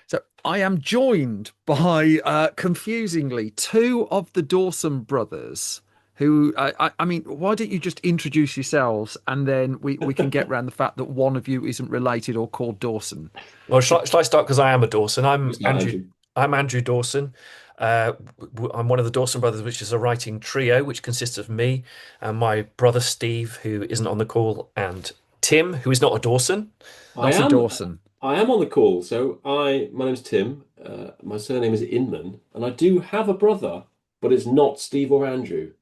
So I am joined by, confusingly, two of the Dawson brothers. Who I mean, why don't you just introduce yourselves and then we can get around the fact that one of you isn't related or called Dawson. Well, shall I start because I am a Dawson? Yeah. I'm Start, Andrew. Andrew. I'm Andrew Dawson. I'm one of the Dawson brothers, which is a writing trio, which consists of me and my brother Steve, who isn't on the call, and Tim, who is not a Dawson. I Not a am Dawson. I am on the call. My name's Tim. My surname is Inman, and I do have a brother, but it's not Steve or Andrew.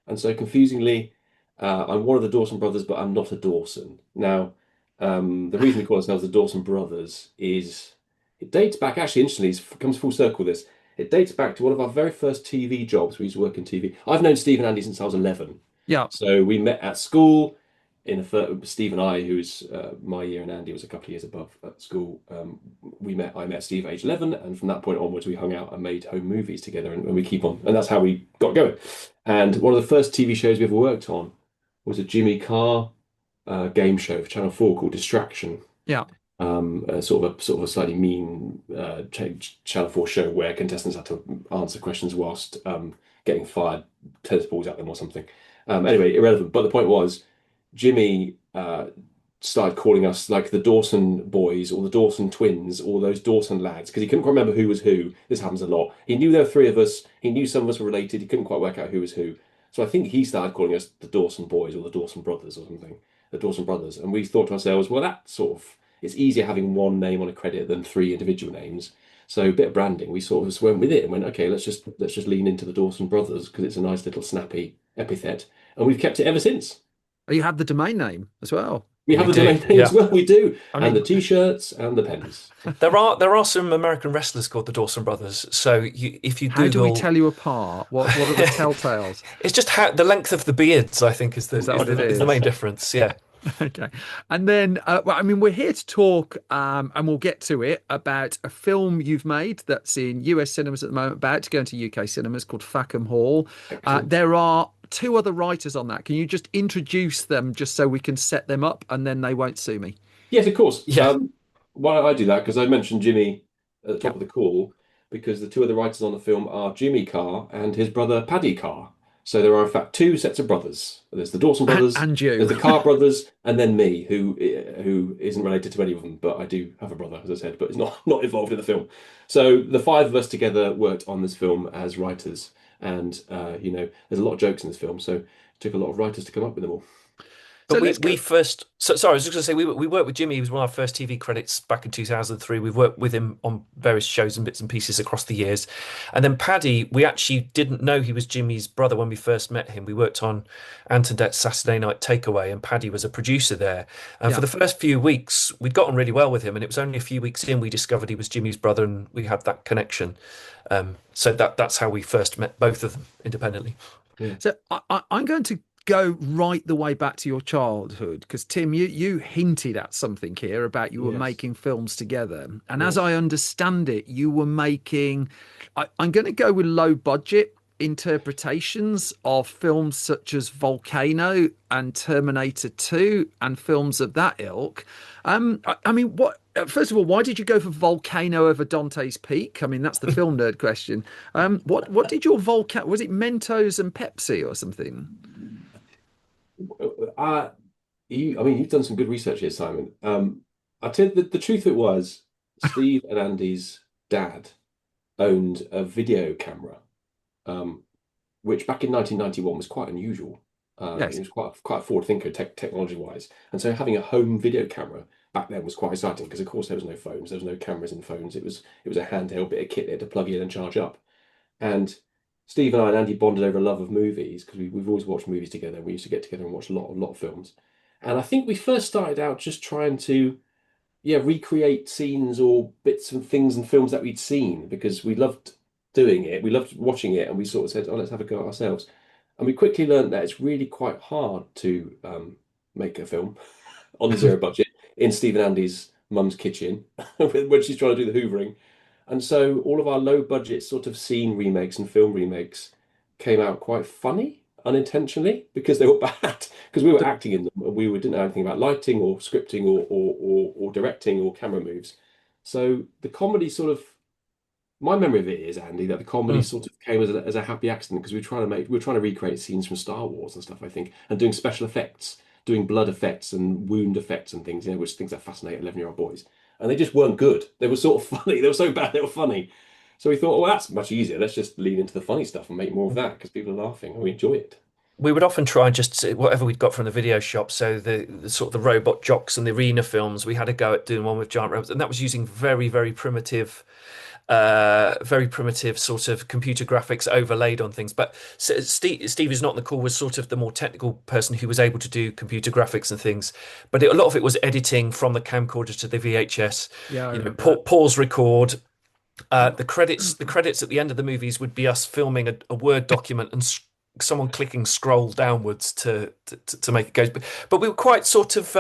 And so confusingly, I'm one of the Dawson brothers, but I'm not a Dawson. Now, the reason we call ourselves the Dawson Brothers is it dates back, actually, interestingly, it comes full circle this. It dates back to one of our very first TV jobs. We used to work in TV. I've known Steve and Andy since I was 11. Yeah. So we met at school. Steve and I, who's my year, and Andy was a couple of years above at school. We met. I met Steve at age 11, and from that point onwards, we hung out and made home movies together, and we keep on, and that's how we got going. And one of the first TV shows we ever worked on was a Jimmy Carr game show for Channel 4 called Distraction. Yeah. A sort of a slightly mean Channel 4 show where contestants had to answer questions whilst getting fired tennis balls at them or something. Anyway, irrelevant. But the point was, Jimmy started calling us like the Dawson boys or the Dawson twins or those Dawson lads because he couldn't quite remember who was who. This happens a lot. He knew there were three of us. He knew some of us were related. He couldn't quite work out who was who. So I think he started calling us the Dawson boys or the Dawson brothers or something, the Dawson brothers. And we thought to ourselves, well, that sort of it's easier having one name on a credit than three individual names. So a bit of branding, we sort of just went with it and went, okay, let's just lean into the Dawson brothers because it's a nice little snappy epithet, and we've kept it ever since. Oh, you have the domain name as well. We have We the do, domain name yeah. as well. We do, I and the mean, t-shirts and the pens. There are some American wrestlers called the Dawson brothers. So if you how do we Google, tell you apart? What are the telltales? it's just how the length of the beards, I think, is the Is that is what it the, is the is? main difference. Yeah. Okay. And then, well, I mean, we're here to talk, and we'll get to it, about a film you've made that's in US cinemas at the moment, about to go into UK cinemas, called FACKHAM Hall. Excellent. There are two other writers on that. Can you just introduce them just so we can set them up and then they won't sue me? Yes, of course. Yeah. Why don't I do that? Because I mentioned Jimmy at the Yeah. top of the call, because the two other writers on the film are Jimmy Carr and his brother Paddy Carr. So there are in fact two sets of brothers. There's the Dawson brothers, And there's you. the Carr brothers, and then me, who isn't related to any of them, but I do have a brother, as I said, but it's not involved in the film. So the five of us together worked on this film as writers, and there's a lot of jokes in this film, so it took a lot of writers to come up with them all. So But we let's go. we first sorry, I was just going to say we worked with Jimmy. He was one of our first TV credits back in 2003. We've worked with him on various shows and bits and pieces across the years. And then Paddy, we actually didn't know he was Jimmy's brother when we first met him. We worked on Antondette's Saturday Night Takeaway, and Paddy was a producer there. And for Yeah. the first few weeks, we'd gotten really well with him. And it was only a few weeks in we discovered he was Jimmy's brother, and we had that connection. So that's how we first met both of them independently. Yeah. So I'm going to go right the way back to your childhood because Tim, you hinted at something here about you were Yes. making films together, and as I Yes. understand it, you were making. I'm going to go with low budget interpretations of films such as Volcano and Terminator 2 and films of that ilk. I mean, what? First of all, why did you go for Volcano over Dante's Peak? I mean, that's the film nerd question. What did your Volcano? Was it Mentos and Pepsi or something? Uh, you've done some good research here, Simon. I'll tell you the truth of it was Steve and Andy's dad owned a video camera, um, which back in 1991 was quite unusual. He Yes. was quite a forward thinker technology-wise. And so having a home video camera back then was quite exciting because of course there was no phones, there was no cameras in phones. It was a handheld bit of kit there to plug in and charge up. And Steve and I and Andy bonded over a love of movies because we've always watched movies together. We used to get together and watch a lot of films. And I think we first started out just trying to, yeah, recreate scenes or bits and things and films that we'd seen because we loved doing it. We loved watching it, and we sort of said, "Oh, let's have a go at ourselves." And we quickly learned that it's really quite hard to make a film on a zero budget in Steve and Andy's mum's kitchen when she's trying to do the hoovering. And so all of our low budget sort of scene remakes and film remakes came out quite funny unintentionally because they were bad because we were acting in them and didn't know anything about lighting or scripting or directing or camera moves. So the comedy sort of, my memory of it is, Andy, that the comedy Mm. sort of came as a happy accident because we were trying to recreate scenes from Star Wars and stuff, I think, and doing special effects, doing blood effects and wound effects and things, which things that fascinate 11-year-old boys. And they just weren't good. They were sort of funny. They were so bad they were funny. So we thought, well, that's much easier. Let's just lean into the funny stuff and make more of that because people are laughing and we enjoy it. We would often try and just whatever we'd got from the video shop. So the sort of the robot jocks and the arena films, we had a go at doing one with giant robots, and that was using very primitive sort of computer graphics overlaid on things. But Steve is not the call was sort of the more technical person who was able to do computer graphics and things. But a lot of it was editing from the camcorder to the VHS. Yeah, I You know, remember that. pause, record. The credits at the end of the movies would be us filming a Word document and someone clicking scroll downwards to make it go. But we were quite sort of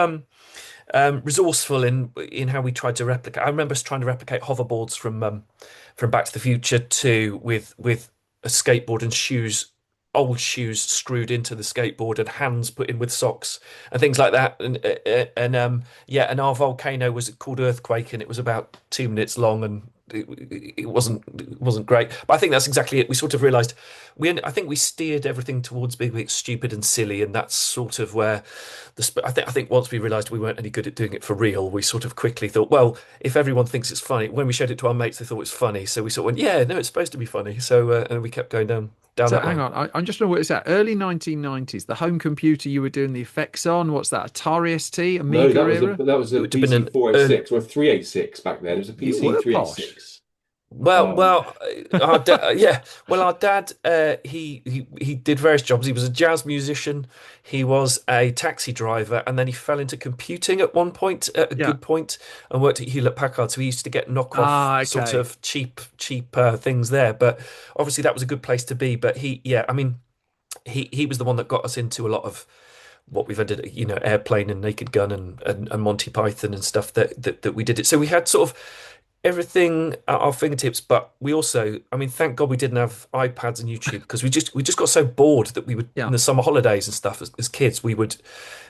resourceful in how we tried to replicate. I remember us trying to replicate hoverboards from Back to the Future 2 with a skateboard and old shoes screwed into the skateboard and hands put in with socks and things like that. And our volcano was called Earthquake, and it was about 2 minutes long, and it wasn't great. But I think that's exactly it. We sort of realised I think we steered everything towards being a bit stupid and silly, and that's sort of where I think once we realised we weren't any good at doing it for real, we sort of quickly thought, well, if everyone thinks it's funny, when we showed it to our mates, they thought it was funny, so we sort of went, yeah, no, it's supposed to be funny. So and we kept going down So that hang way. on, I'm just trying to work this out. Early 1990s, the home computer you were doing the effects on, what's that? Atari ST, No, Amiga era? that was It a would have been PC an early. 486 or 386 back then. It was a You PC were posh. 386. Well, Um, well, yeah. Well, our dad, he did various jobs. He was a jazz musician. He was a taxi driver, and then he fell into computing at one point, at a Yeah. good point, and worked at Hewlett Packard. So he used to get knockoff Ah, sort okay. of cheap things there. But obviously, that was a good place to be. But yeah, I mean, he was the one that got us into a lot of what we've ended, Airplane and Naked Gun and Monty Python and stuff that we did it. So we had sort of everything at our fingertips, but we also, I mean, thank God we didn't have iPads and YouTube, because we just got so bored that we would in Yeah. the summer holidays and stuff as kids, we would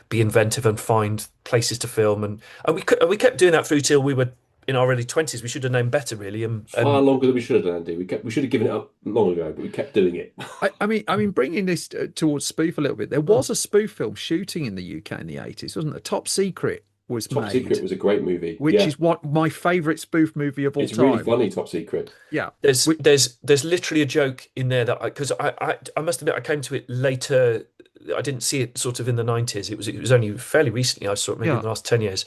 be inventive and find places to film, and we kept doing that through till we were in our early 20s. We should have known better, really. far longer than we should have done, Andy. We should have given it up long ago, but we kept doing it. I mean, bringing this towards spoof a little bit, there Mm. was a spoof film shooting in the UK in the 80s, wasn't there? Top Secret was Top Secret made, was a great movie. which Yeah, is what my favourite spoof movie of all it's really time. funny, Top Secret. Yeah. There's We, there's there's literally a joke in there that because I must admit I came to it later. I didn't see it sort of in the 90s. It was only fairly recently I saw it, maybe in yeah. the last 10 years.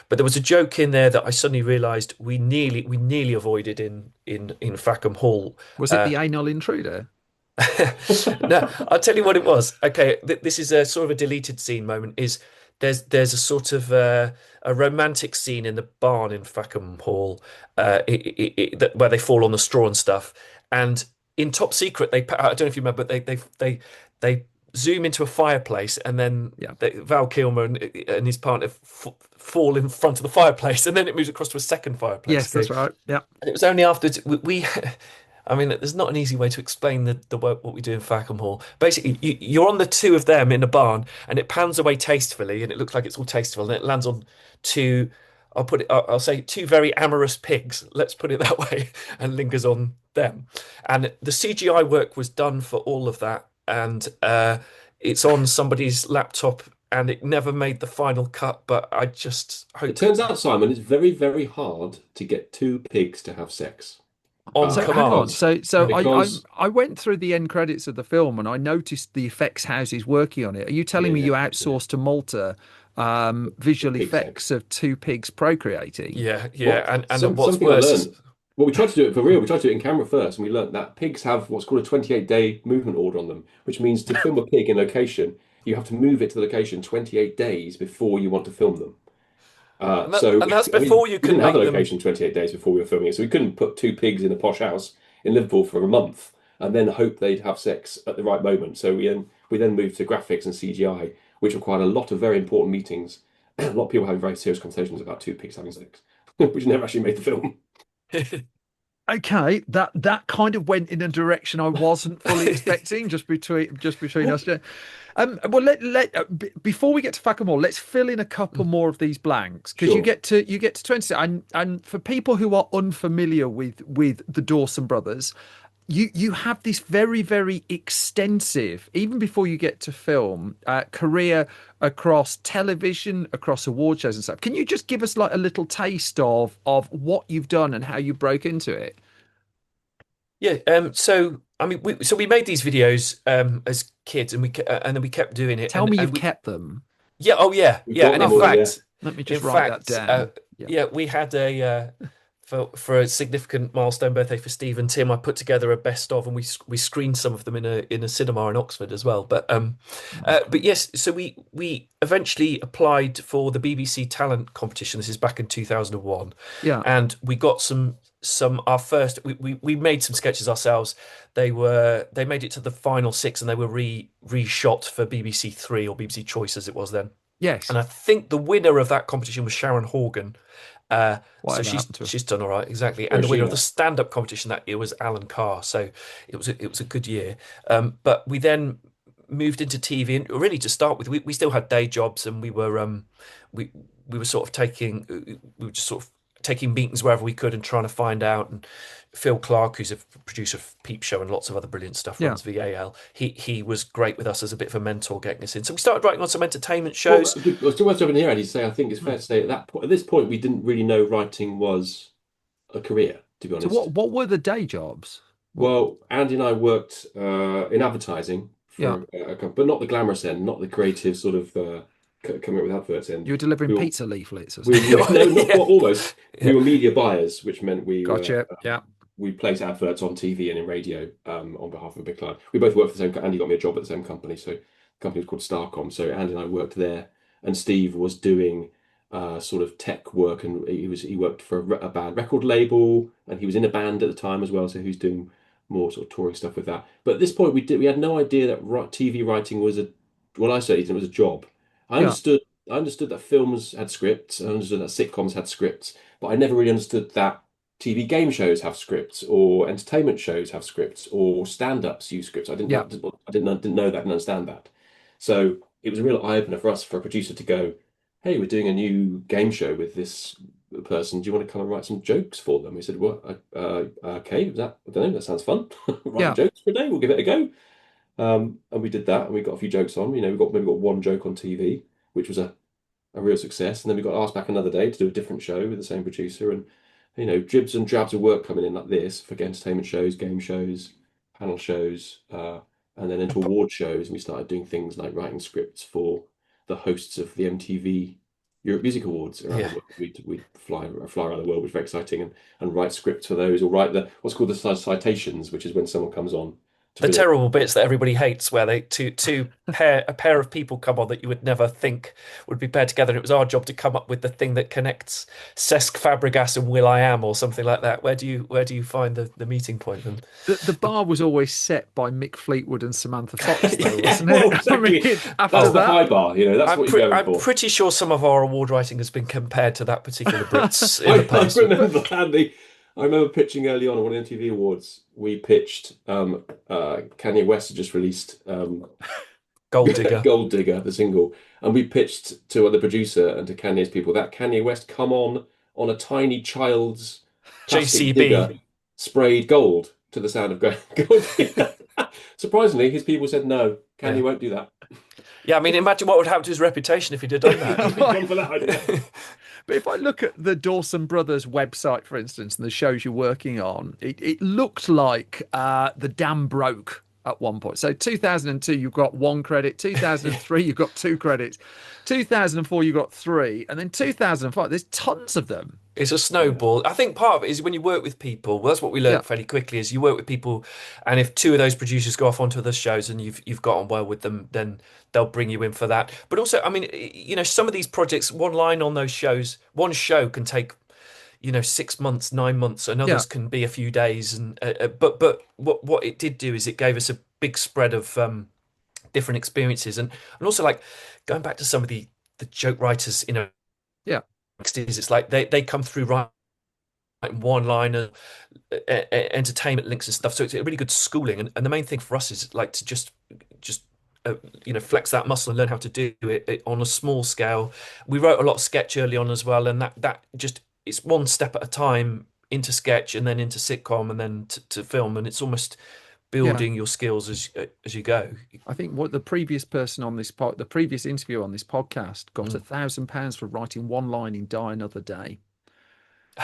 But there was a joke in there that I suddenly realised we nearly avoided in Fackham Hall. Was it Uh, the anal intruder? no, I'll tell you what it was. Okay, this is a sort of a deleted scene moment. There's a sort of a romantic scene in the barn in Fackham Hall, where they fall on the straw and stuff. And in Top Secret, I don't know if you remember, but they zoom into a fireplace, and then Yeah. Val Kilmer and his partner fall in front of the fireplace, and then it moves across to a second fireplace. Yes, Okay, that's right. Yeah. and it was only afterwards we I mean, there's not an easy way to explain the work what we do in Fackham Hall. Basically, you're on the two of them in a barn, and it pans away tastefully, and it looks like it's all tasteful, and it lands on two. I'll say two very amorous pigs. Let's put it that way, and lingers on them. And the CGI work was done for all of that, and it's on somebody's laptop, and it never made the final cut. But I just It hope turns out, Simon, it's very, very hard to get two pigs to have sex. on So hang on. command. So I went through the end credits of the film and I noticed the effects houses working on it. Are you telling me Yeah, you yeah. outsourced to Malta visual Pig effects sex. of two pigs procreating? Yeah, What yeah, and what's something I worse is learned. Well, we tried to do it for real. We tried to do it in camera first, and we learned that pigs have what's called a 28-day movement order on them, which means to film a pig in location, you have to move it to the location 28 days before you want to film them. and that So, and that's I mean, before you we can didn't have the make them. location 28 days before we were filming it, so we couldn't put two pigs in a posh house in Liverpool for a month and then hope they'd have sex at the right moment. So we then moved to graphics and CGI, which required a lot of very important meetings, a lot of people having very serious conversations about two pigs having sex, which never actually made the film. Okay, that kind of went in a direction I wasn't fully expecting. Just between Well, us, yeah. Well, before we get to FACKHAM Hall, let's fill in a couple more of these blanks because sure. you get to 20, and for people who are unfamiliar with the Dawson Brothers, you have this very, very extensive, even before you get to film, career across television, across award shows and stuff. Can you just give us like a little taste of what you've done and how you broke into it? Yeah. So I mean, we made these videos as kids, and and then we kept doing it, Tell me and you've we kept them. yeah, oh yeah, We've yeah, got and Oh, them all, yeah. let me in just write that fact, down. Yeah. yeah, we had a for a significant milestone birthday for Steve and Tim. I put together a best of, and we screened some of them in a cinema in Oxford as well. Oh, But cool. yes, so we eventually applied for the BBC talent competition. This is back in 2001, Yeah. and we got some our first. We made some sketches ourselves. They made it to the final six, and they were reshot for BBC Three or BBC Choice as it was then. Yes. And I think the winner of that competition was Sharon Horgan. So Whatever happened to her? she's done all right, exactly. And Where's the she winner of the now? stand-up competition that year was Alan Carr. So it was a good year. But we then moved into TV, and really to start with, we still had day jobs, and we we were sort of taking we were just sort of taking meetings wherever we could and trying to find out. And Phil Clark, who's a producer of Peep Show and lots of other brilliant stuff, Yeah. runs VAL. He was great with us as a bit of a mentor, getting us in. So we started writing on some entertainment Well, shows. I was still worth jumping here, Andy, to say I think it's Hmm. fair to say at that point, at this point, we didn't really know writing was a career, to be So honest. what were the day jobs? What? Well, Andy and I worked in advertising Yeah. for a company, but not the glamorous end, not the creative sort of coming up with adverts end. You were delivering We were, pizza leaflets or we something. were no, not Yeah, quite almost. We yeah. were media buyers, which meant Gotcha. Yeah. we placed adverts on TV and in radio on behalf of a big client. We both worked for the same. Andy got me a job at the same company, so the company was called Starcom. So Andy and I worked there, and Steve was doing sort of tech work, and he worked for a band record label, and he was in a band at the time as well. So he was doing more sort of touring stuff with that. But at this point, we had no idea that TV writing was a well, I certainly didn't, it was a job. I Yeah. understood. I understood that films had scripts. I understood that sitcoms had scripts, but I never really understood that TV game shows have scripts, or entertainment shows have scripts, or stand-ups use scripts. Yeah. Didn't know that, didn't understand that. So it was a real eye-opener for us, for a producer to go, "Hey, we're doing a new game show with this person. Do you want to come and write some jokes for them?" We said, "What? Okay, I don't know. That sounds fun. Writing Yeah. jokes for a day. We'll give it a go." And we did that, and we got a few jokes on. We got one joke on TV, which was a real success. And then we got asked back another day to do a different show with the same producer, and dribs and drabs of work coming in like this for entertainment shows, game shows, panel shows, and then into award shows. And we started doing things like writing scripts for the hosts of the MTV Europe Music Awards around the Yeah. world. We'd fly around the world, which was very exciting, and write scripts for those, or write the what's called the citations, which is when someone comes on to The present. terrible bits that everybody hates, where they a pair of people come on that you would never think would be paired together, and it was our job to come up with the thing that connects Cesc Fabregas and Will I Am or something like that. Where do you find the meeting point? And The bar was always set by Mick Fleetwood and Samantha Fox, though, yeah. wasn't it? Well, I exactly. mean, after That's the that, high bar. That's what you're going I'm for. pretty sure some of our award writing has been compared to that particular Brits in the I past. remember Andy. I remember pitching early on at one of the MTV Awards. We pitched Kanye West had just released Gold Digger, Gold Digger, the single, and we pitched to the producer and to Kanye's people that Kanye West come on a tiny child's plastic JCB. digger sprayed gold to the sound of Gold Digger. Surprisingly, his people said no, Kanye Yeah, won't do that. yeah. I mean, imagine what would happen to his reputation if he'd have done He'd be gone for that idea. that. but if I look at the Dawson Brothers website, for instance, and the shows you're working on, it looked like the dam broke at one point. So 2002, you've got one credit. 2003, you've got two credits. 2004, you got three. And then 2005, there's tons of them. It's a Yeah. snowball. I think part of it is when you work with people. Well, that's what we Yeah. learned fairly quickly. Is you work with people, and if two of those producers go off onto other shows and you've got on well with them, then they'll bring you in for that. But also, I mean, some of these projects, one line on those shows, one show can take 6 months, 9 months, and Yeah. others can be a few days. And but what it did do is it gave us a big spread of different experiences, and also like going back to some of the joke writers, Yeah. 60s, it's like they come through right one-liner, entertainment links and stuff. So it's a really good schooling. And the main thing for us is like to just flex that muscle and learn how to do it on a small scale. We wrote a lot of sketch early on as well, and that just it's one step at a time into sketch and then into sitcom and then to film, and it's almost Yeah. building your skills as you go. I think what the previous person on this the previous interview on this podcast got Mm. £1,000 for writing one line in Die Another Day,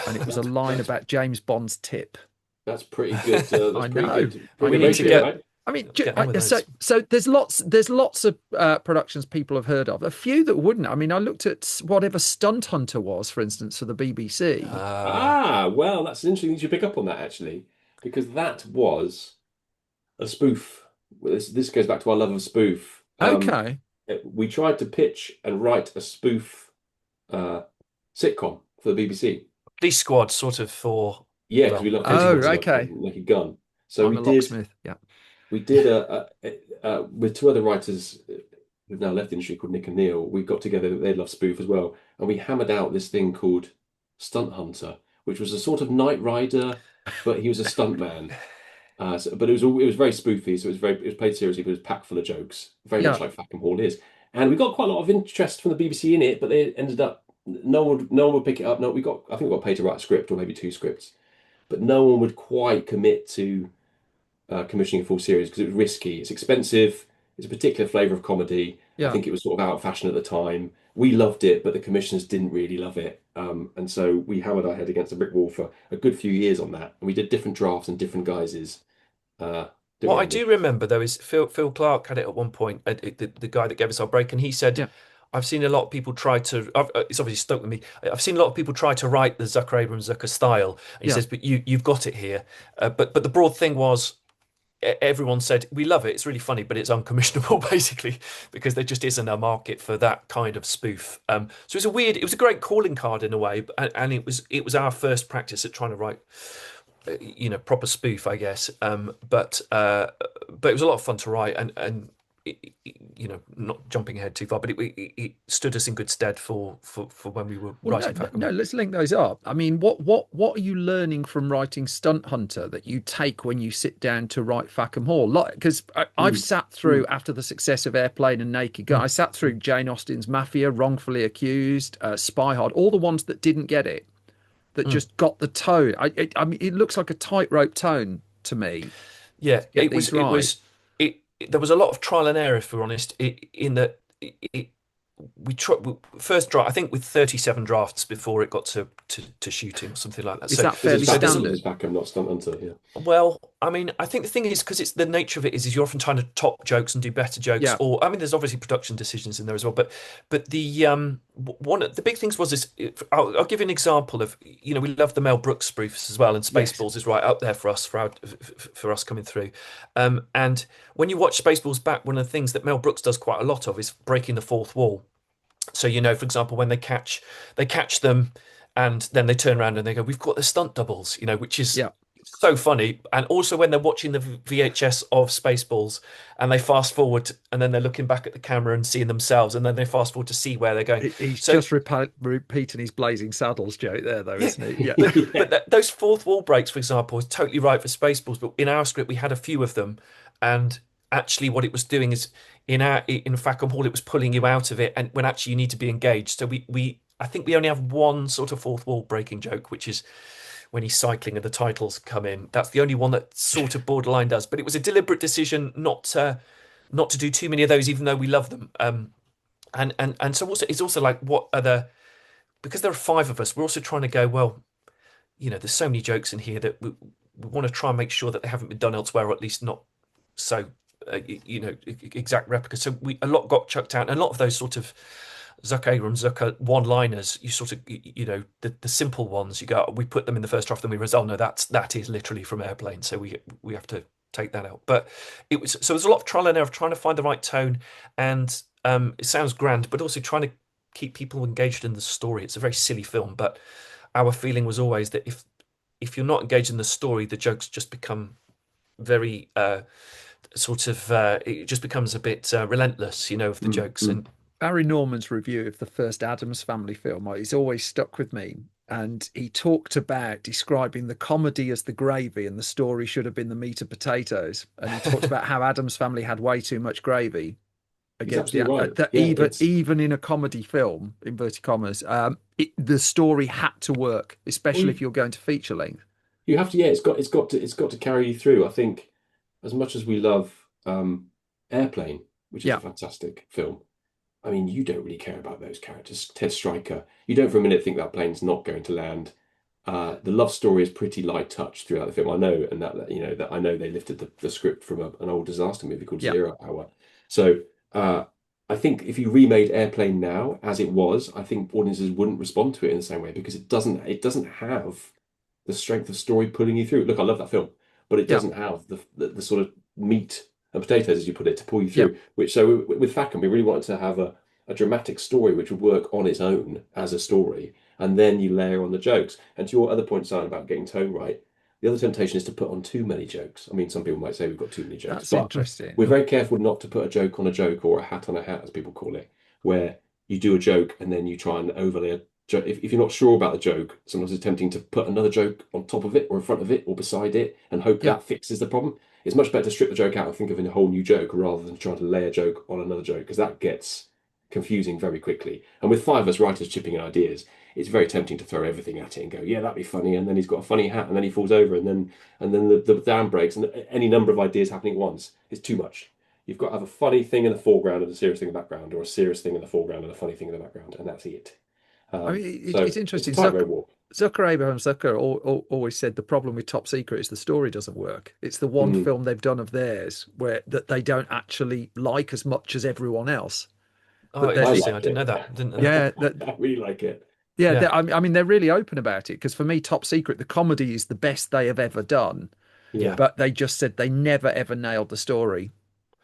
and it was a That's line that's about James Bond's tip. that's pretty good. That's I pretty know, good. I Pretty good We need mean, to ratio, right? I mean, get on with so those. there's lots of productions people have heard of. A few that wouldn't. I mean, I looked at whatever Stunt Hunter was, for instance, for the BBC. Ah, well, that's interesting you should pick up on that actually, because that was a spoof. Well, this goes back to our love of spoof. Okay, We tried to pitch and write a spoof uh, sitcom for the BBC. Police Squad, sort of for Yeah, because we well, love Katie oh, Holmes okay. and Naked Gun. So I'm a locksmith. Yeah, we did with two other writers who've now left the industry called Nick and Neil. We got together. They love spoof as well, and we hammered out this thing called Stunt Hunter, which was a sort of Knight Rider, but he was a stuntman. But it was very spoofy, so it was played seriously, but it was packed full of jokes, very much yeah, like FACKHAM Hall is. And we got quite a lot of interest from the BBC in it, but they ended up no one would pick it up. No, I think we got paid to write a script or maybe two scripts, but no one would quite commit to commissioning a full series because it was risky. It's expensive. It's a particular flavour of comedy. I yeah. think it was sort of out of fashion at the time. We loved it, but the commissioners didn't really love it. And so we hammered our head against a brick wall for a good few years on that. And we did different drafts and different guises. Didn't what we, I Andy? do remember though is Phil Clark had it at one point, the guy that gave us our break, and he said, Yeah. "I've seen a lot of people try to. It's obviously stuck with me. I've seen a lot of people try to write the Zucker Abrams Zucker style." And he Yeah. says, "But you've got it here." But the broad thing was, everyone said we love it. It's really funny, but it's uncommissionable basically because there just isn't a market for that kind of spoof. So it was a great calling card in a way, and it was our first practice at trying to write proper spoof, I guess. But it was a lot of fun to write, and not jumping ahead too far, but it stood us in good stead for when we were Well, writing Falcon. no. Let's link those up. I mean, what are you learning from writing Stunt Hunter that you take when you sit down to write Fackham Hall? Like, because I've Mm, sat through after the success of Airplane and Naked Gun, Mm. I sat through Jane Austen's Mafia, Wrongfully Accused, Spy Hard, all the ones that didn't get it, that Mm. just got the tone. I mean, it looks like a tightrope tone to me Yeah, to get these right. there was a lot of trial and error, if we're honest, in that we first draft, I think, with 37 drafts before it got to shooting or something like that. Is So that This is fairly Fackham. This standard? is Fackham, not Stunt Hunter. Yeah. well, I mean, I think the thing is because it's the nature of it is you're often trying to top jokes and do better jokes, Yeah, or I mean, there's obviously production decisions in there as well. But one of the big things was this. I'll give you an example of we love the Mel Brooks spoofs as well, and yes, Spaceballs is right up there for us for us coming through. And when you watch Spaceballs back, one of the things that Mel Brooks does quite a lot of is breaking the fourth wall. So for example, when they catch them, and then they turn around and they go, "We've got the stunt doubles," which is yeah. so funny. And also when they're watching the VHS of Spaceballs, and they fast forward, and then they're looking back at the camera and seeing themselves, and then they fast forward to see where they're going. He's So just repeating his Blazing Saddles joke there, though, yeah, isn't he? Yeah. but Yeah. those fourth wall breaks, for example, is totally right for Spaceballs. But in our script, we had a few of them, and actually, what it was doing is in Fackham Hall, it was pulling you out of it, and when actually you need to be engaged. So we I think we only have one sort of fourth wall breaking joke, which is when he's cycling and the titles come in. That's the only one that sort of borderline does. But it was a deliberate decision not to do too many of those, even though we love them. And so also it's also like what other because there are five of us, we're also trying to go, well, there's so many jokes in here that we want to try and make sure that they haven't been done elsewhere, or at least not so, exact replicas. So a lot got chucked out, and a lot of those sort of Zucker Abrams Zucker one-liners, you sort of, the simple ones, you go, we put them in the first draft, then we realize, oh no, that is literally from Airplane, so we have to take that out. But there's a lot of trial and error of trying to find the right tone, and it sounds grand, but also trying to keep people engaged in the story. It's a very silly film, but our feeling was always that if you're not engaged in the story, the jokes just become very it just becomes a bit relentless, of the Mm, jokes. mm. And Barry Norman's review of the first Addams Family film, he's always stuck with me. and he talked about describing the comedy as the gravy and the story should have been the meat and potatoes. And he talked about how Adam's Family had way too much gravy He's against absolutely right. that Yeah, even in a comedy film, inverted commas, the story had to work, well, especially if you're going to feature length. you have to. Yeah, it's got to carry you through. I think as much as we love Airplane, which is a Yeah, fantastic film. I mean, you don't really care about those characters. Ted Stryker, you don't for a minute think that plane's not going to land. The love story is pretty light touch throughout the film. I know, and that I know they lifted the script from an old disaster movie called yeah, Zero Hour. So I think if you remade Airplane now as it was, I think audiences wouldn't respond to it in the same way because it doesn't have the strength of story pulling you through. Look, I love that film, but it yeah, doesn't have the sort of meat and potatoes, as you put it, to pull you yeah. through. Which so with Fackham, we really wanted to have a dramatic story which would work on its own as a story, and then you layer on the jokes. And to your other point, Simon, about getting tone right, the other temptation is to put on too many jokes. I mean, some people might say we've got too many jokes, That's but interesting. we're very careful not to put a joke on a joke or a hat on a hat, as people call it, where you do a joke and then you try and overlay a joke. If you're not sure about the joke, sometimes it's tempting to put another joke on top of it or in front of it or beside it and hope Yeah. that fixes the problem. It's much better to strip the joke out and think of a whole new joke rather than trying to lay a joke on another joke because that gets confusing very quickly. And with five of us writers chipping in ideas, it's very tempting to throw everything at it and go, yeah, that'd be funny. And then he's got a funny hat and then he falls over and then the dam breaks and any number of ideas happening at once is too much. You've got to have a funny thing in the foreground and a serious thing in the background, or a serious thing in the foreground and a funny thing in the background, and that's it. I mean, So it's it's a interesting. tightrope walk. Abraham Zucker always said the problem with Top Secret is the story doesn't work. It's the one Mm. film they've done of theirs where that they don't actually like as much as everyone else. Oh, But I interesting. I like didn't know it. that. Didn't know that. yeah, I really like it. yeah. Yeah. I mean, they're really open about it because for me, Top Secret, the comedy is the best they have ever done. Yeah. Yeah. But they just said they never ever nailed the story,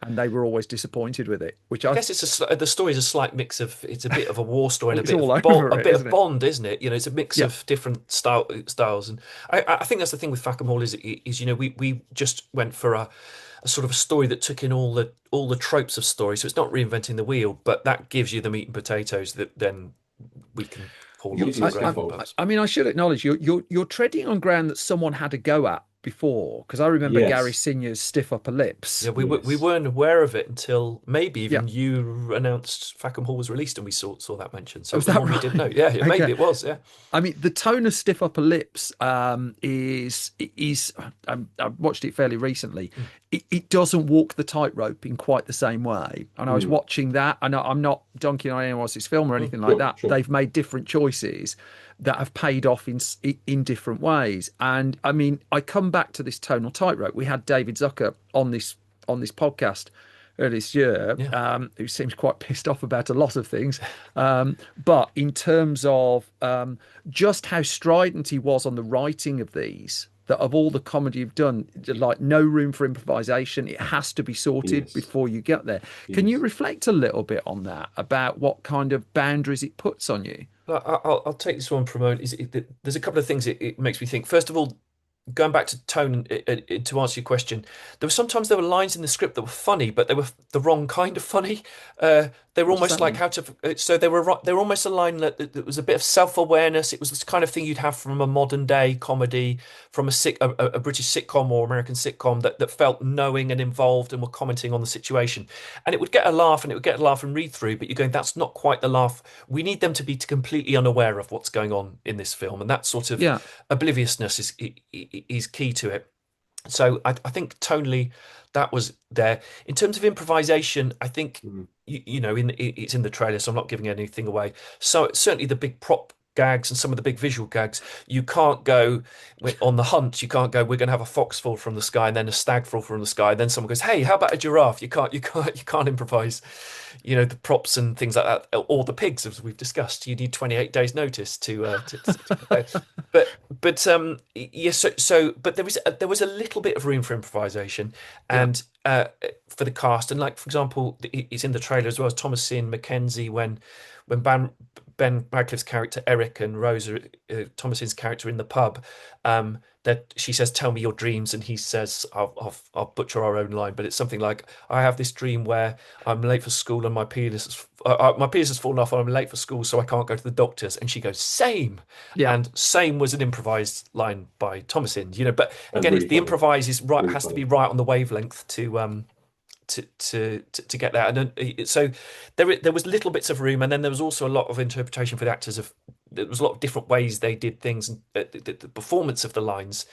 and they were always disappointed with it. Which I I guess the story is a slight mix of it's a bit of a war story and it's all over it, isn't it? Bond, isn't it? You know, it's a mix Yeah, of different styles, and I think that's the thing with Fackham Hall is we just went for a sort of a story that took in all the tropes of story, so it's not reinventing the wheel, but that gives you the meat and potatoes that then we can pour Gives lots you of the gravy scaffold. on. I mean, I should acknowledge you're treading on ground that someone had a go at before because I remember Gary Yes. Singer's stiff upper Yeah, lips. we Yes. weren't aware of it until maybe Yeah, even you announced Fackham Hall was released and we saw that mentioned. So was it was that one we didn't know. right? Yeah, maybe Okay. it was. Yeah. I mean, the tone of stiff upper lips is I watched it fairly recently. Mm. It doesn't walk the tightrope in quite the same way. And I was Mm. watching that, and I'm not dunking on anyone else's film or anything like Sure, that. sure. They've made different choices that have paid off in different ways. And I mean, I come back to this tonal tightrope. We had David Zucker on this podcast earlier this year, Yeah. who seems quite pissed off about a lot of things. But in terms of just how strident he was on the writing of these, that of all the comedy you've done, like no room for improvisation, it has to be sorted Yes. before you get there. Can you Yes. reflect a little bit on that, about what kind of boundaries it puts on you? I'll take this one from there's a couple of things it makes me think. First of all, going back to tone to answer your question, there were lines in the script that were funny, but they were the wrong kind of funny. They were What does almost that like mean? how to. So they were almost a line that was a bit of self-awareness. It was this kind of thing you'd have from a modern day comedy, from a British sitcom or American sitcom that felt knowing and involved and were commenting on the situation, and it would get a laugh and it would get a laugh and read through. But you're going, that's not quite the laugh. We need them to be completely unaware of what's going on in this film, and that sort of Yeah, obliviousness is key to it. So I think tonally that was there. In terms of improvisation, I think Mm. it's in the trailer, so I'm not giving anything away. So certainly the big prop gags and some of the big visual gags, you can't go on the hunt. You can't go, we're going to have a fox fall from the sky and then a stag fall from the sky. And then someone goes, hey, how about a giraffe? You can't improvise. The props and things like that, or the pigs, as we've discussed. You need 28 days notice to yes. But there was a little bit of room for improvisation, yeah, and for the cast, and like for example, it's in the trailer as well as Thomasin McKenzie when Ben Radcliffe's character Eric and Rosa Thomason's character in the pub, that she says, "Tell me your dreams," and he says, I'll butcher our own line, but it's something like, "I have this dream where I'm late for school and my penis has fallen off and I'm late for school, so I can't go to the doctors." And she goes, "Same." Yeah. And "same" was an improvised line by Thomasin, But And again, really it's the funny. improvise is right, Really has to funny. be right on the wavelength to get that. And then, so there was little bits of room, and then there was also a lot of interpretation for the actors. There was a lot of different ways they did things, and the performance of the lines.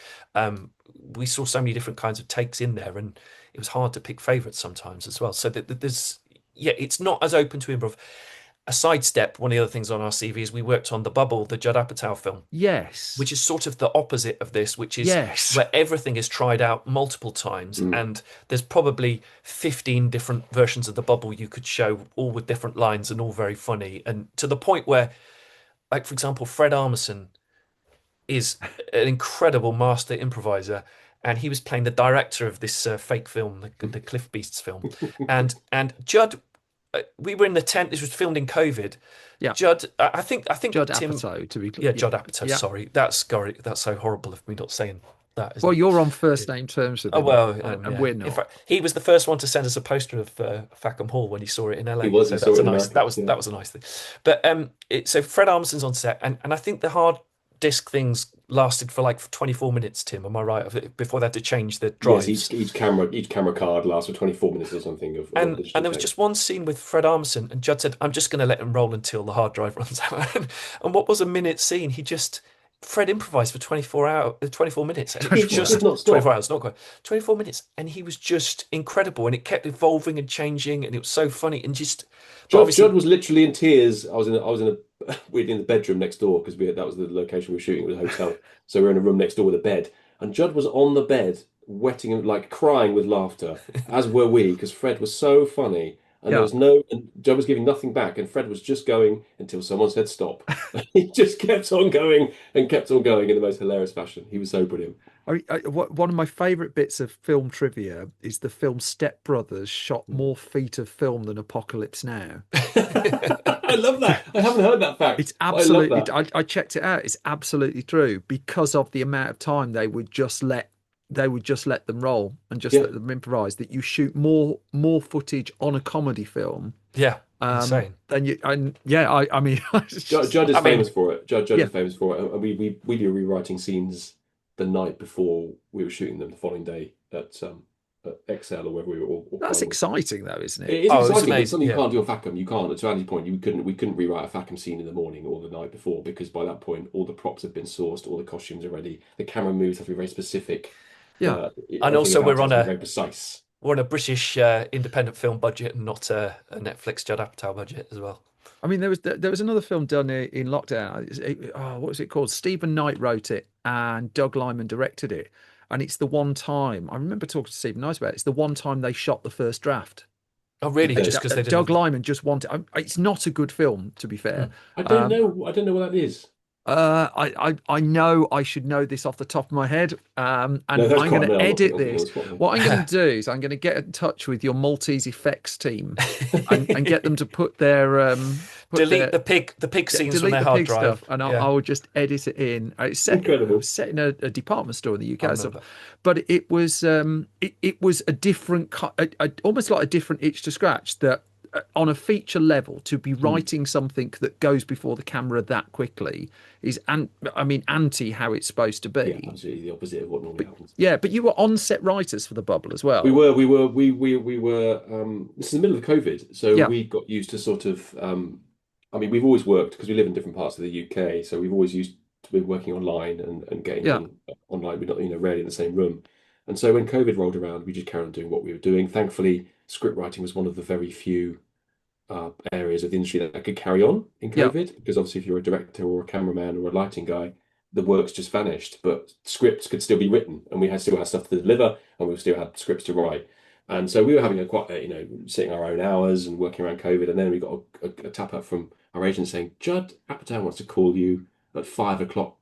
We saw so many different kinds of takes in there, and it was hard to pick favourites sometimes as well. So there's, yeah, it's not as open to improv. A sidestep, one of the other things on our CV is we worked on The Bubble, the Judd Apatow film, Yes. which is sort of the opposite of this, which is Yes. where everything is tried out multiple times, Mm. and there's probably 15 different versions of the bubble you could show, all with different lines and all very funny. And to the point where, like, for example, Fred Armisen is an incredible master improviser, and he was playing the director of this fake film, the Cliff Beasts film, and Judd. We were in the tent. This was filmed in COVID. Yeah. Judd, I think Judd Tim, Apatow, to be yeah, clear. Judd Apatow. Yeah. Sorry, that's so horrible of me not saying that, isn't Well, it? you're on first name terms with Oh him, well, and yeah. we're In not. fact, he was the first one to send us a poster of FACKHAM Hall when he saw it in He LA. was. So He saw that's it a in nice. America. Yeah. That was a nice thing. But so Fred Armisen's on set, and I think the hard disk things lasted for like 24 minutes. Tim, am I right? Before they had to change the Yes, drives. each camera card lasts for 24 minutes or something of And digital there was tape. just one scene with Fred Armisen, and Judd said, "I'm just going to let him roll until the hard drive runs out." And what was a minute scene? Fred improvised for 24 minutes, and it was 24 hours. Did just not 24 stop. hours, not quite 24 minutes, and he was just incredible, and it kept evolving and changing, and it was so funny, and just, but Judd obviously, was literally in tears. We're in the bedroom next door because that was the location we were shooting. It was a hotel, so we are in a room next door with a bed, and Judd was on the bed, wetting and like crying with laughter, as were we, because Fred was so funny, and Yeah. and Judd was giving nothing back, and Fred was just going until someone said stop. He just kept on going and kept on going in the most hilarious fashion. He was so brilliant. One of my favourite bits of film trivia is the film Step Brothers shot more feet of film than Apocalypse Now. I love that. I haven't heard that fact, It's but I love absolutely. that. I checked it out. It's absolutely true because of the amount of time they would just let them roll and just Yeah. let them improvise. That you shoot more footage on a comedy film yeah, insane. than you. And yeah, I mean, it's just Judd is I mean, famous for it. Judd yeah, is famous for it. And we do rewriting scenes the night before we were shooting them the following day at Excel or wherever we were or that's Primal. exciting though, isn't it? It is oh, it was exciting, but it's amazing. something you Yeah, can't do on FACM. You can't. To Andy's point, we couldn't rewrite a FACM scene in the morning or the night before because by that point all the props have been sourced, all the costumes are ready, the camera moves have to be very specific. Yeah. and Everything also about it has to be very precise. we're on a British independent film budget and not a Netflix Judd Apatow budget as well. I mean, there was another film done in lockdown. What was it called? Stephen Knight wrote it, and Doug Liman directed it. And it's the one time I remember talking to Stephen Knight about it. It's the one time they shot the first draft. Oh, really? Okay. Just because they Doug didn't. Liman just wanted. It's not a good film, to be fair. I don't Um, know. I don't know what that is. I know I should know this off the top of my head, and No, that's I'm quite going to no. I'm not edit putting on the this. spot here. What I'm going to do is I'm going to get in touch with your Maltese effects team and get them to put Delete their the pig scenes from delete their the hard pig drive. stuff, and I Yeah, will just edit it in. It Incredible. was set in a department store in the UK, I so, remember. but it was a different, almost like a different itch to scratch. That on a feature level, to be writing something that goes before the camera that quickly is, anti how it's supposed to Yeah, be. absolutely the opposite of what normally happens. Yeah, but you were on-set writers for the Bubble as well. We were. This is the middle of COVID, so Yeah, we got used to sort of. We've always worked because we live in different parts of the UK, so we've always used to be working online and getting yeah, on online. We're not, rarely in the same room, and so when COVID rolled around, we just carried on doing what we were doing. Thankfully, script writing was one of the very few areas of the industry that could carry on in yeah, COVID, because obviously, if you're a director or a cameraman or a lighting guy, the work's just vanished, but scripts could still be written, and still had stuff to deliver, and we still had scripts to write. And so we were having sitting our own hours and working around COVID, and then we got a tap up from our agent saying, Judd Apatow wants to call you at 5 o'clock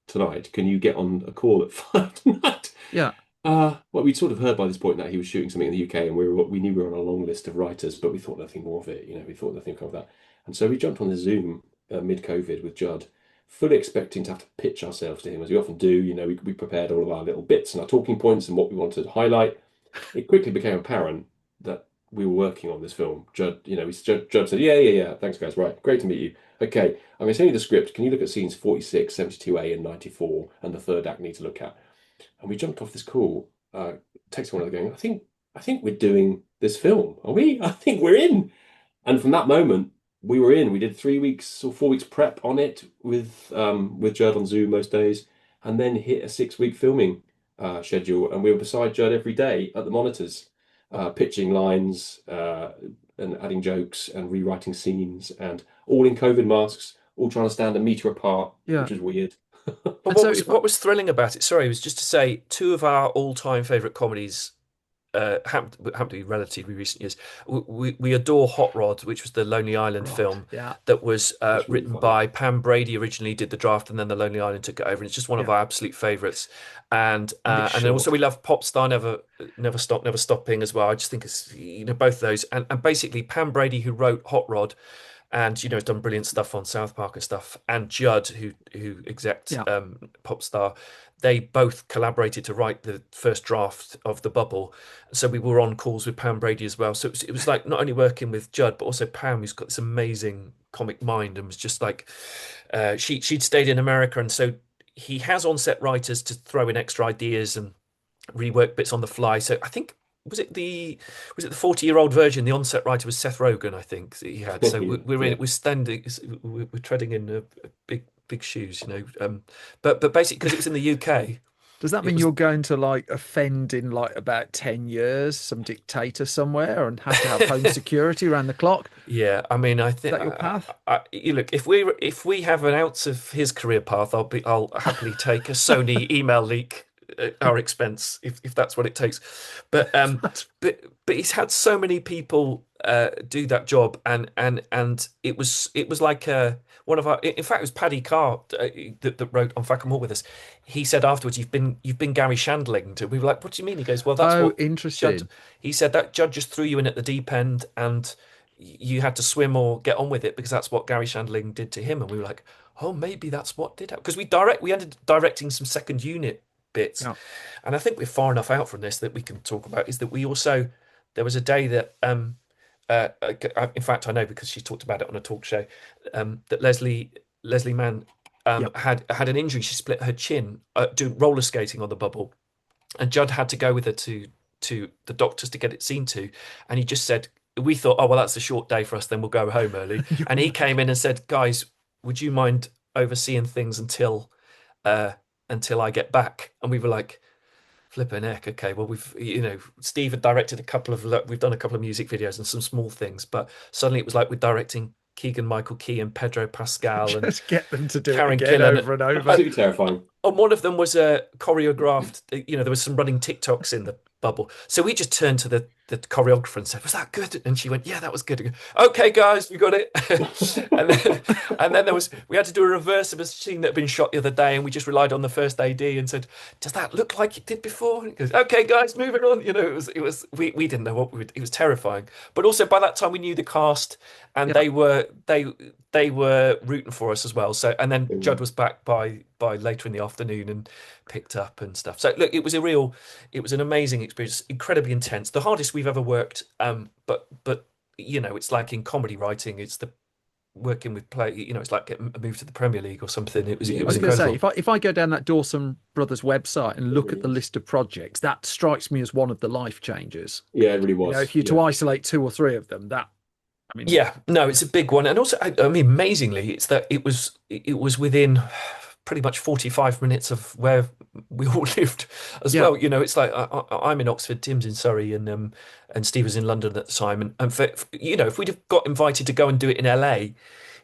tonight. Can you get on a call at 5 tonight? yeah. Well, we'd sort of heard by this point that he was shooting something in the UK, and we knew we were on a long list of writers, but we thought nothing more of it. We thought nothing of that. And so we jumped on the Zoom mid-COVID with Judd, fully expecting to have to pitch ourselves to him, as we often do. We prepared all of our little bits and our talking points and what we wanted to highlight. It quickly became apparent that we were working on this film. Judd said, yeah, thanks guys, right, great to meet you. Okay, I'm going to send you the script. Can you look at scenes 46, 72A, and 94, and the third act need to look at? And we jumped off this call, texting one another going, I think we're doing this film. Are we? I think we're in. And from that moment, we were in. We did 3 weeks or 4 weeks prep on it with Judd on Zoom most days, and then hit a 6 week filming schedule. And we were beside Judd every day at the monitors, pitching lines and adding jokes and rewriting scenes, and all in COVID masks, all trying to stand a meter apart, Yeah. which was weird. But And what so was if what was thrilling about it? Sorry, was just to say two of our all-time favorite comedies happen to be relatively recent years. We adore Hot Rod, which was the Lonely Island Right, film yeah, that was That's really written funny. by Pam Brady. Originally did the draft, and then the Lonely Island took it over. And it's just one of yeah, our absolute favourites. And and it's and then also short. we love Popstar, Never Stop, Never Stopping as well. I just think it's both those. And basically Pam Brady, who wrote Hot Rod, and has done brilliant stuff on South Park and stuff, and Judd, who execs Yeah, Popstar, they both collaborated to write the first draft of The Bubble. So we were on calls with Pam Brady as well. So it was like not only working with Judd, but also Pam, who's got this amazing comic mind, and was just like she'd stayed in America, and so he has on-set writers to throw in extra ideas and rework bits on the fly. So I think was it the 40-year-old version? The onset writer was Seth Rogen, I think, that he had. So Yeah, we're yeah. we're standing, we're treading in a big shoes. But basically because it was in the UK, does that it mean was you're going to like offend in like about 10 years some dictator somewhere and have to have home security around the clock? yeah. I mean, I Is think that your path? look, if we have an ounce of his career path, I'll happily take a Sony email leak at our expense if that's what it takes. But but he's had so many people do that job, and it was like one of our. In fact, it was Paddy Carr that wrote on FACKHAM Hall with us. He said afterwards, "You've been Gary Shandling." We were like, "What do you mean?" He goes, "Well, that's Oh, what Judd." interesting. He said that Judd just threw you in at the deep end, and you had to swim or get on with it because that's what Gary Shandling did to him. And we were like, "Oh, maybe that's what did happen." Because we ended up directing some second unit bits, Yeah, and I think we're far enough out from this that we can talk about is that we also there was a day that in fact I know because she talked about it on a talk show, that Leslie Mann yeah. had an injury. She split her chin doing roller skating on the bubble, and Judd had to go with her to the doctors to get it seen to, and he just said, we thought, oh well, that's a short day for us, then we'll go home early. And he came in and said, guys, would you mind overseeing things uh until I get back? And we were like, flipping heck, okay, well, Steve had directed we've done a couple of music videos and some small things, but suddenly it was like we're directing Keegan Michael Key and Pedro Pascal and Just get them to do it Karen again Killen. over and over. Absolutely terrifying. And one of them was choreographed. There was some running TikToks in the bubble. So we just turned to the choreographer and said, "Was that good?" And she went, "Yeah, that was good." I go, okay, guys, we got it. and then we had to do a reverse of a scene that had been shot the other day, and we just relied on the first AD and said, "Does that look like it did before?" And he goes, "Okay, guys, moving on." We didn't know it was terrifying. But also by that time we knew the cast, and Yeah. they were rooting for us as well. So and then Judd was back by later in the afternoon and picked up and stuff. So look, it was an amazing experience, incredibly intense, the hardest we've ever worked. But it's like in comedy writing, it's the working with play. It's like getting a move to the Premier League or something. It was Yeah, it I was was going to say, incredible. if I go down that Dawson Brothers website and it look at really the is. list of projects, that strikes me as one of the life changers. Yeah, it really was. If you're to Yeah. isolate two or three of them, I mean, Yeah, no, it's a big one, and also, I mean, amazingly, it's that it was within pretty much 45 minutes of where we all lived as yeah, well. It's like I'm in Oxford, Tim's in Surrey, and Steve was in London at the time, and if we'd have got invited to go and do it in LA,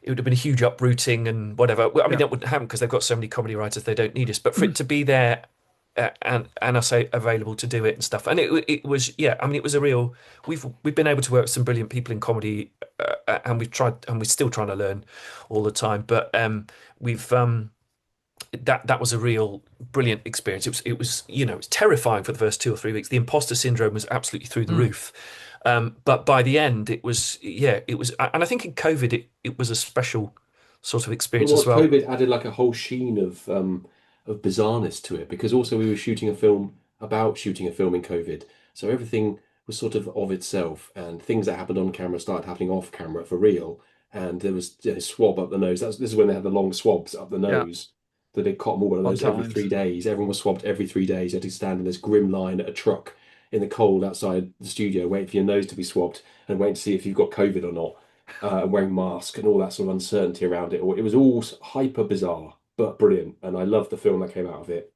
it would have been a huge uprooting and whatever. Well, I mean, yeah. that wouldn't happen because they've got so many comedy writers, they don't need us. But for it to be there and us available to do it and stuff, and it was, yeah. I mean, it was a real. We've been able to work with some brilliant people in comedy, and we've tried, and we're still trying to learn all the time. But we've that was a real brilliant experience. It was terrifying for the first 2 or 3 weeks. The imposter syndrome was absolutely through the Mm. roof. But by the end, it was, yeah, it was, and I think in COVID it was a special sort of But experience as what well. COVID added like a whole sheen of bizarreness to it, because also we were shooting a film about shooting a film in COVID, so everything was sort of itself, and things that happened on camera started happening off camera for real. And there was swab up the nose. This is when they had the long swabs up the Yeah, nose, the big cotton wool one of fun those every times. 3 days. Everyone was swabbed every 3 days. You had to stand in this grim line at a truck in the cold outside the studio, waiting for your nose to be swabbed and waiting to see if you've got COVID or not, and wearing masks and all that sort of uncertainty around it. It was all hyper bizarre, but brilliant. And I loved the film that came out of it.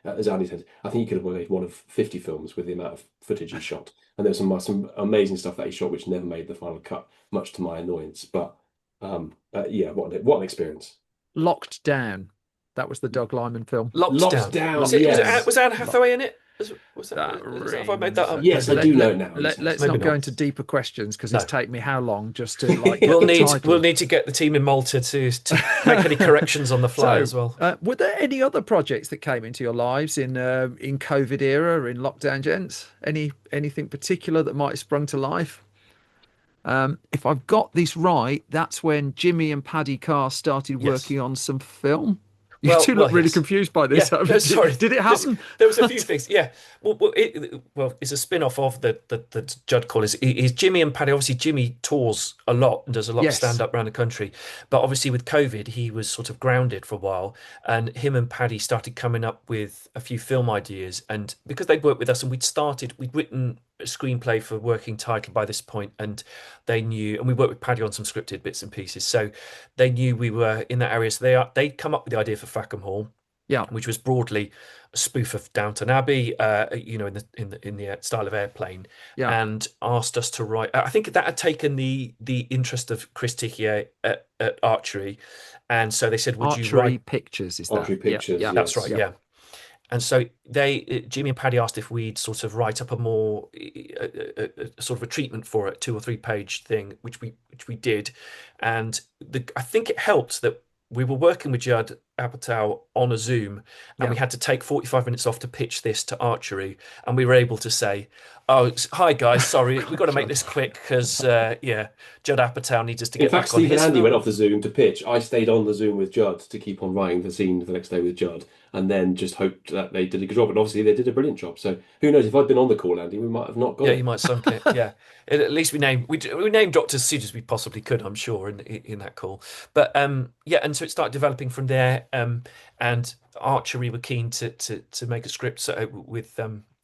As Andy said, I think he could have made one of 50 films with the amount of footage he shot. And there's some amazing stuff that he shot, which never made the final cut, much to my annoyance. But yeah, what an experience. Locked Down. That was the Doug Liman film. Locked Locked Down. Down, Was yes. was Anne Hathaway in it? That Have I made that rings. up? Yes, I do know it now. Let's Maybe not go not. into deeper questions because No. it's taken me how long just to like get We'll the need title. we'll need to get the team in Malta to make any corrections on the fly as well. Were there any other projects that came into your lives in COVID era, in lockdown, gents? Anything particular that might have sprung to life? If I've got this right, that's when Jimmy and Paddy Carr started Yes. working on some film. You Well- two look well, really yes. confused by this. Yeah, no, sorry. Did it happen? There was a few things. Yeah. Well, it's a spin-off of the Judd call. Is Jimmy and Paddy. Obviously, Jimmy tours a lot and does a lot of Yes. stand-up around the country. But obviously, with COVID, he was sort of grounded for a while. And him and Paddy started coming up with a few film ideas. And because they'd worked with us and we'd written a screenplay for working title by this point, and they knew, and we worked with Paddy on some scripted bits and pieces. So they knew we were in that area. So they'd come up with the idea for FACKHAM Hall, Yeah. which was broadly a spoof of Downton Abbey, in the style of Airplane, Yeah. and asked us to write. I think that had taken the interest of Chris Tickier at Archery, and so they said, "Would you Archery write?" Pictures is Archery that? Yeah, Pictures, yeah. yeah. That's right, Yeah. yeah. And so Jimmy and Paddy asked if we'd sort of write up a more sort of a treatment for it, 2 or 3 page thing, which we did, and I think it helped that we were working with Judd Apatow on a Zoom, and we had to take 45 minutes off to pitch this to Archery, and we were able to say, "Oh, hi guys, sorry, we've got to make this quick because Judd Apatow needs us to In get fact, back on Steve and his Andy film." went off the Zoom to pitch. I stayed on the Zoom with Judd to keep on writing the scene for the next day with Judd, and then just hoped that they did a good job. And obviously, they did a brilliant job. So who knows? If I'd been on the call, Andy, we might have not got Yeah, it. you might sunk it. Yeah, at least we named Doctor as soon as we possibly could. I'm sure in that call. But yeah, and so it started developing from there. And Archery were keen to make a script with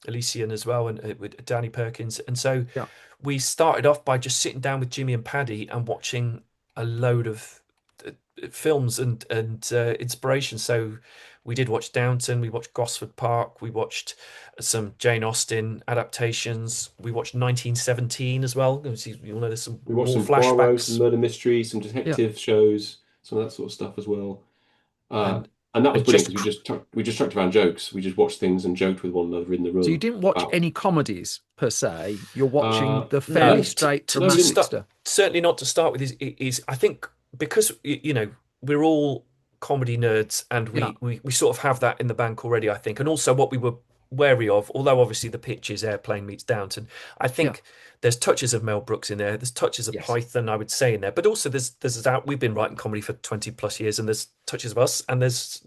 Elysian as well, and with Danny Perkins. And so Yeah. we started off by just sitting down with Jimmy and Paddy and watching a load of films and inspiration. So we did watch Downton, we watched Gosford Park, we watched some Jane Austen adaptations, we watched 1917 as well. Obviously, you'll know there's some We more watched some Poirot, some flashbacks. murder mysteries, some detective shows, some of that sort of stuff as well. And And that was and brilliant just because we just chucked around jokes. We just watched things and joked with one another in the room. So you didn't watch about- any comedies per se. You're watching the no, fairly no, straight to dramatic start, stuff. certainly not to start with is I think because we're all comedy nerds and Yeah. we sort of have that in the bank already, I think. And also what we were wary of, although obviously the pitch is Airplane meets Downton, I think there's touches of Mel Brooks in there, there's touches of Yes. Python, I would say, in there, but also there's we've been writing comedy for 20 plus years, and there's touches of us, and there's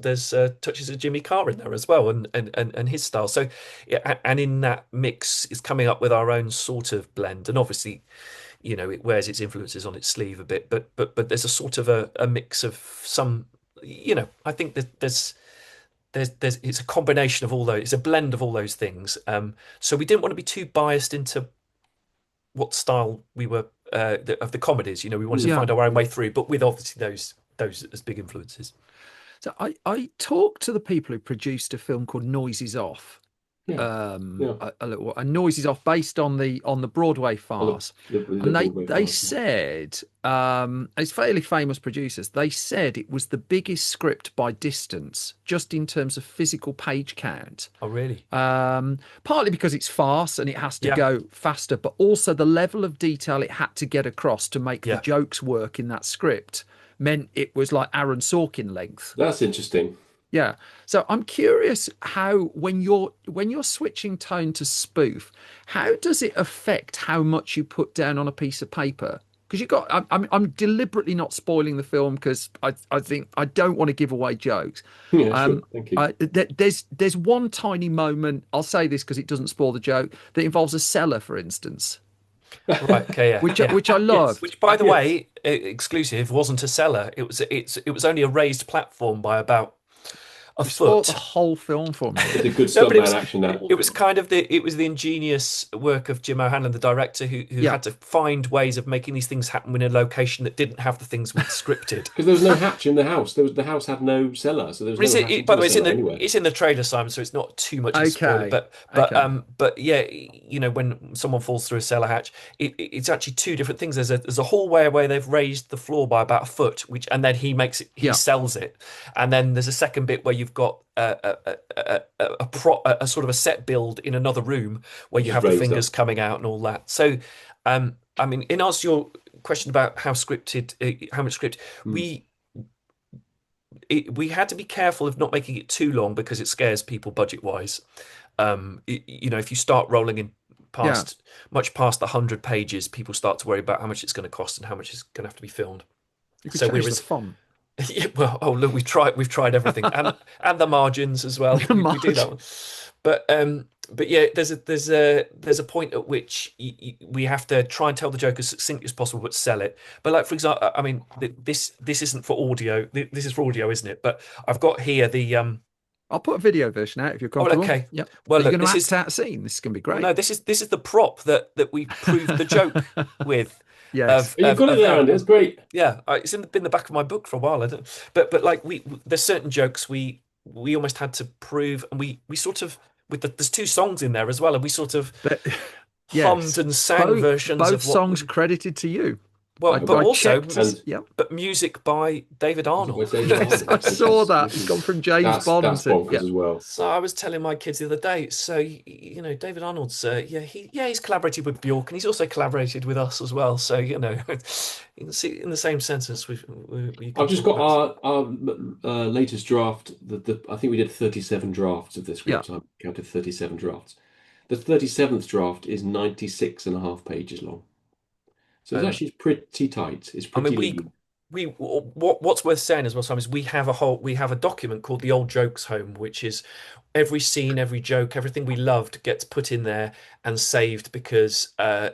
touches of Jimmy Carr in there as well, and his style. So yeah, and in that mix is coming up with our own sort of blend, and obviously it wears its influences on its sleeve a bit, but there's a sort of a mix of some, I think that there's it's a combination of all those, it's a blend of all those things. So we didn't want to be too biased into what style we were of the comedies. We wanted to find our own way through, but with obviously those as big influences. So I talked to the people who produced a film called Noises Off. Yeah. A Noises Off based on the Broadway farce. And they said it's fairly famous producers. They said it was the biggest script by distance, just in terms of physical page count. Oh, really? Partly because it's farce and it has to Yeah. go faster, but also the level of detail it had to get across to make the Yeah. jokes work in that script meant it was like Aaron Sorkin length. That's interesting. Yeah. So I'm curious how when you're switching tone to spoof, how does it affect how much you put down on a piece of paper? because you got. I'm deliberately not spoiling the film because I think I don't want to give away jokes. Yeah, sure. Thank you. There's one tiny moment. I'll say this because it doesn't spoil the joke that involves a cellar, for instance, Right. Okay. Yeah. which Yeah. which I Yes. loved. Which, by the Yes. way, exclusive wasn't a cellar. It was only a raised platform by about a You spoiled the foot. whole film for me. It's a good No, but stuntman action that. it was kind of the ingenious work of Jim O'Hanlon, the director, who Yeah. had to find ways of making these things happen in a location that didn't have the things we'd scripted. Because there was no hatch in the house. The house had no cellar, so there was But no hatch into by the the way, cellar anywhere. it's in the trailer, Simon, so it's not too much of a spoiler. Okay. Okay. But yeah, you know, when someone falls through a cellar hatch, it's actually two different things. There's a hallway where they've raised the floor by about a foot, and then he Yeah. sells it, and then there's a second bit where you've got a sort of a set build in another room where you Just have the raised fingers up. coming out and all that. So, I mean, in answer to your question about how scripted, how much script Hmm. we had to be careful of not making it too long because it scares people budget wise. You know, if you start rolling in Yeah. much past the 100 pages, people start to worry about how much it's going to cost and how much is going to have to be filmed. You could So change we're the font. yeah, well, oh look, we've tried everything and the margins as well. The We do that margin. one, but yeah, there's a point at which we have to try and tell the joke as succinctly as possible, but sell it. But like for example, I mean, this isn't for audio. This is for audio, isn't it? But I've got here the I'll put a video version out if you're Oh, comfortable. okay. Yep. Well, Are you look, going to this act is out a scene? This is going to be well, great. no, this is the prop that we proved the joke with. Yes. Oh, you've got it there, Andy. That's great. Yeah, it's in the back of my book for a while. I don't, but like there's certain jokes we almost had to prove, and we sort of there's two songs in there as well, and we sort of But hummed yes. and sang versions Both of what songs credited to you. well, but I also checked. And Yep. but music by David by Arnold. David Arnold, I which saw is that. which He's is gone from James Bond that's to bonkers yeah. as well. So I was telling my kids the other day. So you know, David Arnold's he's collaborated with Bjork, and he's also collaborated with us as well. So you know, you can see in the same sentence we can I've just talk got about. our latest draft. I think we did 37 drafts of this Yeah. script. I counted 37 drafts. The 37th draft is 96 and a half pages long. So it's Um, actually pretty tight. It's I mean, pretty lean. what's worth saying as well, Simon, is we have a document called the Old Jokes Home, which is every scene, every joke, everything we loved gets put in there and saved because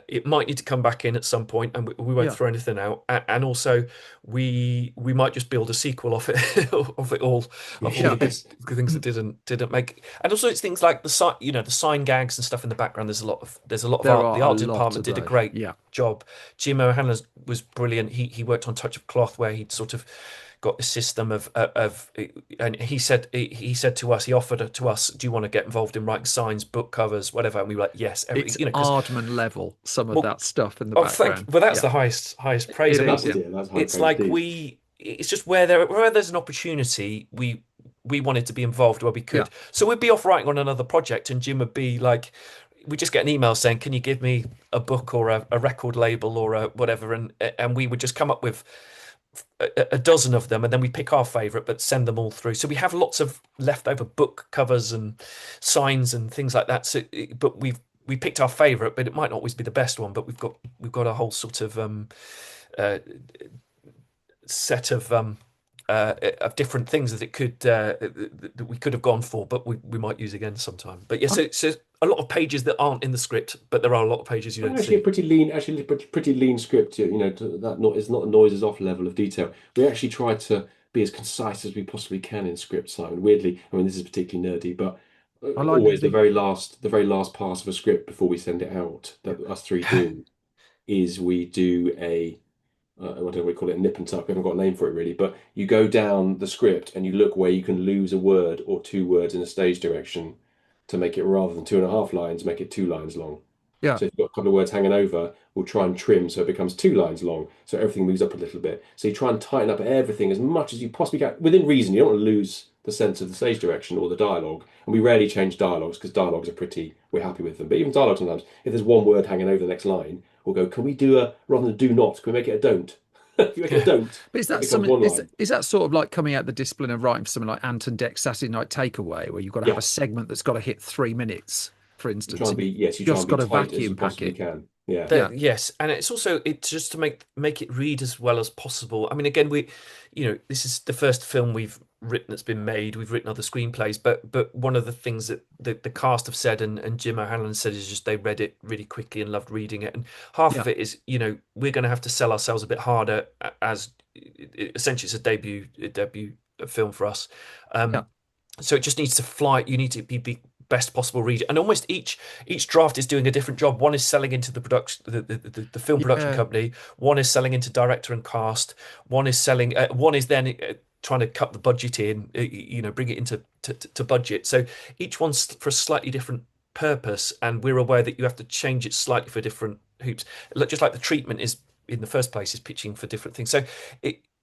it might need to come back in at some point, and we won't yeah. throw anything out. And also, we might just build a sequel of it of it all of all Yes. the things that didn't make. And also, it's things like the sign gags and stuff in the background. There's a lot of There art. The are a art lot department of did a those. great Yeah. job. Jim O'Hanlon was brilliant. He worked on Touch of Cloth, where he'd sort of got a system of and he said to us, he offered it to us, do you want to get involved in writing signs, book covers, whatever? And we were like, yes, It's you know, because Aardman level, some of well, that stuff in the oh, thank you. background. Well, that's Yeah. the highest praise. It I mean, is, yeah. That's high it's praise like indeed. it's just where there's an opportunity, we wanted to be involved where we Yeah. could. So we'd be off writing on another project, and Jim would be like, we just get an email saying, "Can you give me a book or a record label or a whatever?" And we would just come up with a dozen of them, and then we pick our favorite, but send them all through. So we have lots of leftover book covers and signs and things like that. So, but we picked our favorite, but it might not always be the best one. But we've got a whole sort of uh, set of different things that it could that we could have gone for, but we might use again sometime. But yes, so a lot of pages that aren't in the script, but there are a lot of pages you don't Actually, a see. pretty lean, pretty lean script. You know, it's not a noises off level of detail. We actually try to be as concise as we possibly can in script, Simon. Weirdly, I mean, this is particularly nerdy, but I like always the the very last pass of a script before we send it out that us three do is we do a I don't know what we call it, a nip and tuck. We haven't got a name for it really, but you go down the script and you look where you can lose a word or two words in a stage direction to make it, rather than 2.5 lines, make it 2 lines long. yeah. So if you've got a couple of words hanging over, we'll try and trim so it becomes 2 lines long, so everything moves up a little bit. So you try and tighten up everything as much as you possibly can within reason. You don't want to lose the sense of the stage direction or the dialogue. And we rarely change dialogues because dialogues are we're happy with them. But even dialogue sometimes, if there's one word hanging over the next line, we'll go, can we do rather than do not, can we make it a don't? If you make it a don't, But is that that becomes something? one line. Is that sort of like coming out the discipline of writing for something like Anton Deck's Saturday Night Takeaway, where you've got to have Yeah, a segment that's got to hit 3 minutes, for you try instance, and and be you yes, you try just and be got to tight as you vacuum pack possibly it? can. Yeah. Yeah, Yes, and it's just to make it read as well as possible. I mean, again, this is the first film we've written that's been made. We've written other screenplays, but one of the things that the cast have said and Jim O'Hanlon said is just they read it really quickly and loved reading it. And half yeah, of it is, we're going to have to sell ourselves a bit harder as essentially it's a debut film for us. yeah, Um, so it just needs to fly. You need to be the best possible reader, and almost each draft is doing a different job. One is selling into the production, the film production yeah. company. One is selling into director and cast. One is selling. One is then trying to cut the budget in. Bring it into to budget. So each one's for a slightly different purpose, and we're aware that you have to change it slightly for different hoops. Just like the treatment is in the first place is pitching for different things. So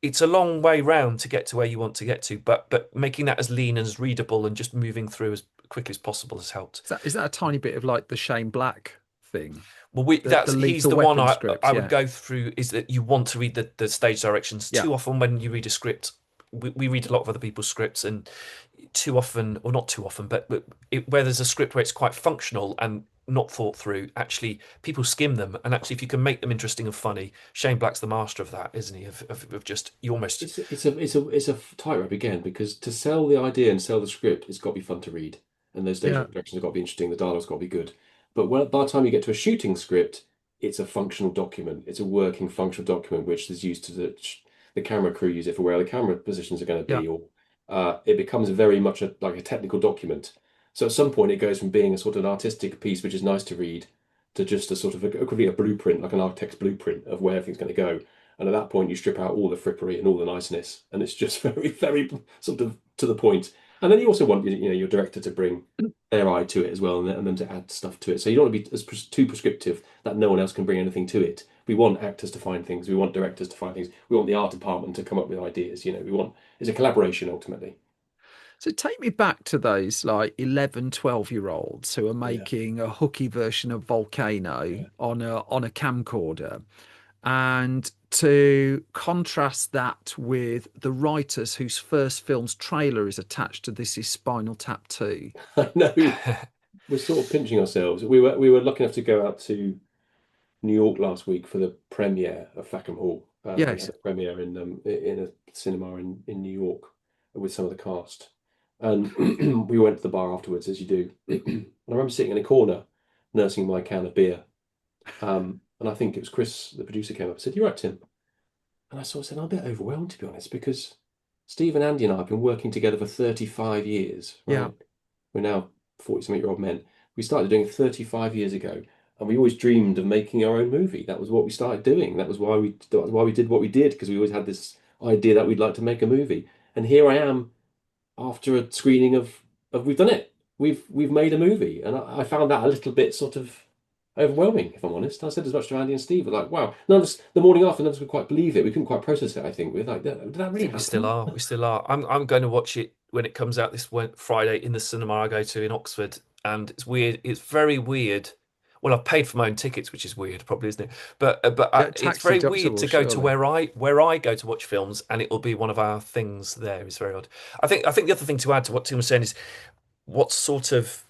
it's a long way round to get to where you want to get to, but making that as lean and as readable and just moving through as quickly as possible has helped. Is that a tiny bit of like the Shane Black thing? Well, The he's Lethal the one Weapon script, I would yeah. go through is that you want to read the stage directions. Yeah. Too often when you read a script, we read a lot of other people's scripts, and too often, or not too often, but where there's a script where it's quite functional and not thought through, actually people skim them. And actually, if you can make them interesting and funny, Shane Black's the master of that, isn't he? Of just you almost It's a tightrope again, because to sell the idea and sell the script, it's got to be fun to read, and those stage Yeah. directions have got to be interesting. The dialogue's got to be good. But by the time you get to a shooting script, it's a functional document. It's a working functional document which is used to the camera crew use it for where the camera positions are going to Yeah. be, or it becomes very much like a technical document. So at some point, it goes from being a sort of an artistic piece which is nice to read to just a sort of it could be a blueprint, like an architect's blueprint of where everything's going to go. And at that point, you strip out all the frippery and all the niceness, and it's just very, very sort of to the point. And then you also want your director to bring their eye to it as well, and them to add stuff to it. So you don't want to be too prescriptive that no one else can bring anything to it. We want actors to find things. We want directors to find things. We want the art department to come up with ideas. It's a collaboration ultimately. So take me back to those like 11, 12-year olds who are Yeah, making a hooky version of Volcano yeah. on a camcorder, and to contrast that with the writers whose first film's trailer is attached to This Is Spinal Tap 2. I know we're sort of pinching ourselves. We were lucky enough to go out to New York last week for the premiere of FACKHAM Hall. We Yes. had a premiere in a cinema in New York with some of the cast, and we went to the bar afterwards, as you do. And I remember sitting in a corner, nursing my can of beer. And I think it was Chris, the producer, came up and said, "You're right, Tim." And I sort of said, "I'm a bit overwhelmed, to be honest, because Steve and Andy and I have been working together for 35 years, Yeah. right? We're now 40-something-year-old men. We started doing it 35 years ago, and we always dreamed of making our own movie. That was what we started doing. That was why we did what we did, because we always had this idea that we'd like to make a movie. And here I am after a screening of we've done it. We've made a movie, and I found that a little bit sort of overwhelming, if I'm honest. I said as much to Andy and Steve. We're like, wow. None of us, the morning after, none of us could quite believe it. We couldn't quite process it. I think we're like, did that I really think we still happen? are. We still are. I'm going to watch it when it comes out this Friday in the cinema I go to in Oxford, and it's weird. It's very weird. Well, I've paid for my own tickets, which is weird, probably, isn't it? But Yeah, it's tax very weird deductible, to go to surely. where I go to watch films, and it will be one of our things there. It's very odd. I think the other thing to add to what Tim was saying is what sort of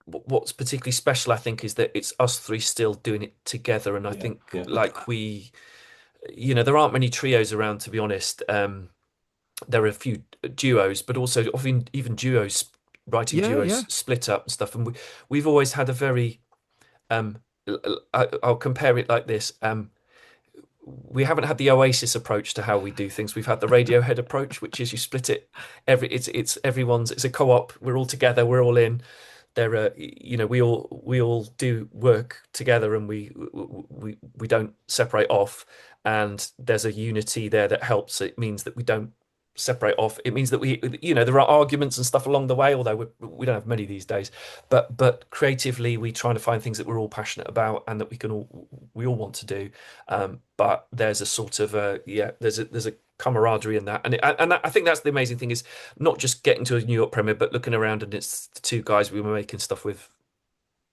what's particularly special. I think is that it's us three still doing it together, and I Yeah, think yeah. like there aren't many trios around, to be honest. There are a few duos, but also often even duos, writing Yeah, yeah. duos split up and stuff. And we've always had a very I'll compare it like this. We haven't had the Oasis approach to how we do things. We've had the Radiohead approach, which is you split it. It's everyone's. It's a co-op. We're all together. We're all in. We all do work together, and we don't separate off. And there's a unity there that helps. It means that we don't separate off. It means that there are arguments and stuff along the way, although we don't have many these days. But creatively, we try to find things that we're all passionate about and that we all want to do. But there's a sort of there's a camaraderie in that, I think that's the amazing thing is not just getting to a New York premiere, but looking around and it's the two guys we were making stuff with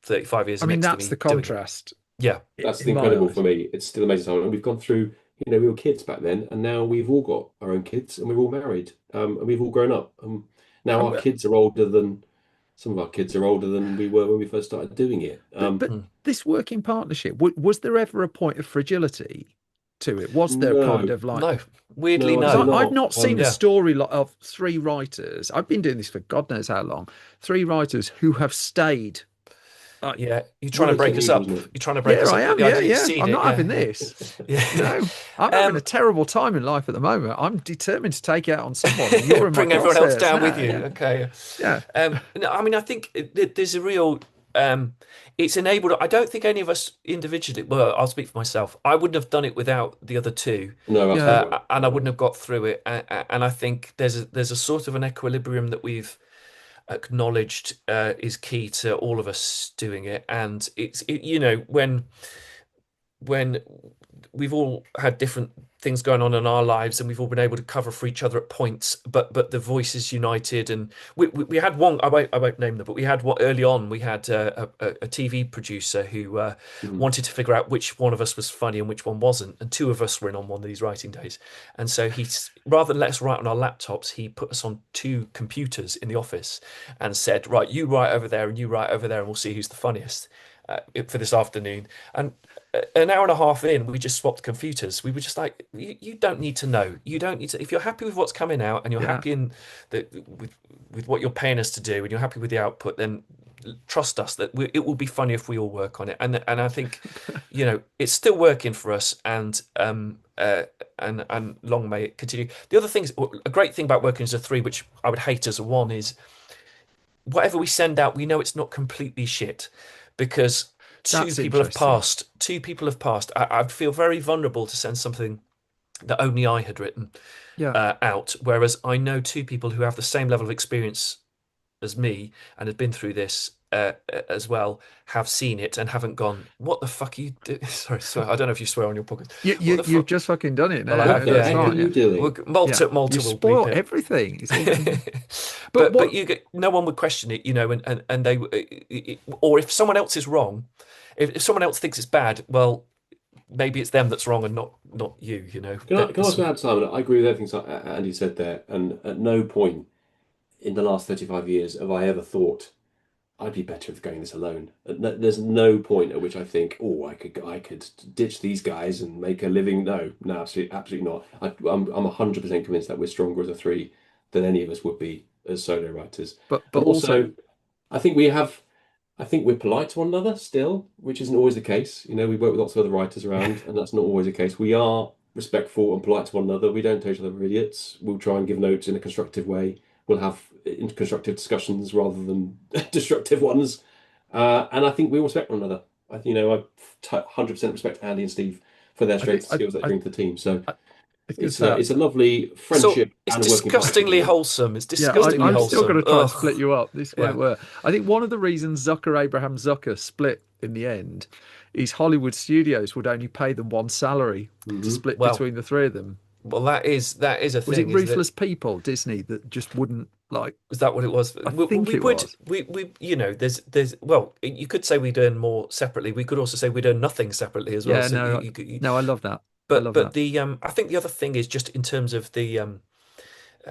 35 years I mean, next to that's the me doing it. contrast Yeah, That's the in my incredible for eyes. me. It's still amazing time. And we've gone through, we were kids back then, and now we've all got our own kids, and we're all married, and we've all grown up. Now And our kids are older than some of our kids are older than we were when we first started doing it. But Mm. this working partnership, was there ever a point of fragility to it? Was there kind No, of like, No, weirdly, no, I'd because say no. I've not. not seen a Yeah, story of three writers. I've been doing this for God knows how long. Three writers who have stayed. Like, yeah. You're trying to Very break us unusual, up. isn't You're trying to break yeah, us I up. But am. the Yeah, idea you've yeah. seen I'm it, not having yeah, this. You yeah. know, I'm having a Um, terrible time in life at the moment. I'm determined to take it out on someone, and you're in my bring everyone else crosshairs down with now. you. Yeah, Okay. yeah. No, I mean, I think there's a real. It's enabled. I don't think any of us individually. Well, I'll speak for myself. I wouldn't have done it without the other two, No, Yeah, absolutely right. and I Right. wouldn't have got through it. And I think there's a sort of an equilibrium that we've acknowledged is key to all of us doing it. And when we've all had different things going on in our lives and we've all been able to cover for each other at points, but the voice is united. And we had one, I won't name them, but we had what early on we had a TV producer who Mhm. wanted to figure out which one of us was funny and which one wasn't, and two of us were in on one of these writing days. And so rather than let us write on our laptops, he put us on two computers in the office and said, right, you write over there and you write over there, and we'll see who's the funniest for this afternoon. And an hour and a half in, we just swapped computers. We were just like, you don't need to know. You don't need to. If you're happy with what's coming out and you're yeah. happy with what you're paying us to do, and you're happy with the output, then trust us that it will be funny if we all work on it. And I think, it's still working for us. And long may it continue. The other thing is a great thing about working as a three, which I would hate as a one, is whatever we send out, we know it's not completely shit because two That's people have interesting. passed. Two people have passed. I'd feel very vulnerable to send something that only I had written Yeah. out, whereas I know two people who have the same level of experience as me and have been through this as well, have seen it and haven't gone, what the fuck are you doing? Sorry, I don't know if you swear on your podcast. What the You've fuck? just fucking done it Well, I What now. have, the That's heck are yeah. right. Yeah. you doing? Yeah. Malta You will bleep spoil it. everything. It's all... But But what you get no one would question it, and they or if someone else is wrong, if someone else thinks it's bad, well, maybe it's them that's wrong and not you. Can I also add, Simon? I agree with everything Andy said there, and at no point in the last 35 years have I ever thought I'd be better with going this alone. There's no point at which I think, oh, I could ditch these guys and make a living. No, no, absolutely not. I'm 100% convinced that we're stronger as a three than any of us would be as solo writers. but And also also, I think we have. I think we're polite to one another still, which isn't always the case. We work with lots of other writers around, and that's not always the case. We are respectful and polite to one another. We don't tell each other we're idiots. We'll try and give notes in a constructive way. We'll have constructive discussions rather than destructive ones. And I think we respect one another. I 100% respect Andy and Steve for their I think strengths and skills they bring to the team. So I was going to it's say, it's a lovely So friendship it's and a working partnership at the disgustingly moment. wholesome. It's yeah, disgustingly I'm still going wholesome. to try and split Ugh. you up. This won't Yeah. work. I think one of the reasons Abraham Zucker split in the end is Hollywood studios would only pay them one salary to Hmm. split Well, between the three of them. well, that is a Was it thing. Is that Ruthless People, Disney, that just wouldn't like? is that what it was? I We, think we it would was. there's well, you could say we'd earn more separately. We could also say we'd earn nothing separately as well. Yeah, So no, no, I love that. I but love that. the I think the other thing is just in terms of the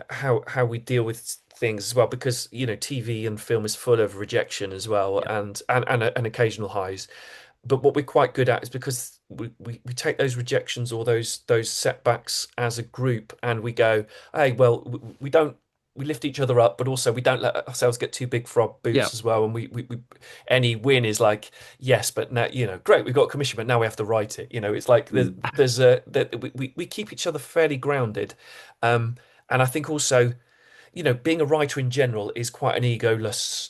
how we deal with things as well, because TV and film is full of rejection as well, Yeah, and occasional highs. But what we're quite good at is because we take those rejections or those setbacks as a group, and we go, hey, well, we don't we lift each other up, but also we don't let ourselves get too big for our yeah, boots as well. And we any win is like, yes, but now great, we've got a commission, but now we have to write it. It's like Mm. there's a that we keep each other fairly grounded, um, and I think also being a writer in general is quite an egoless.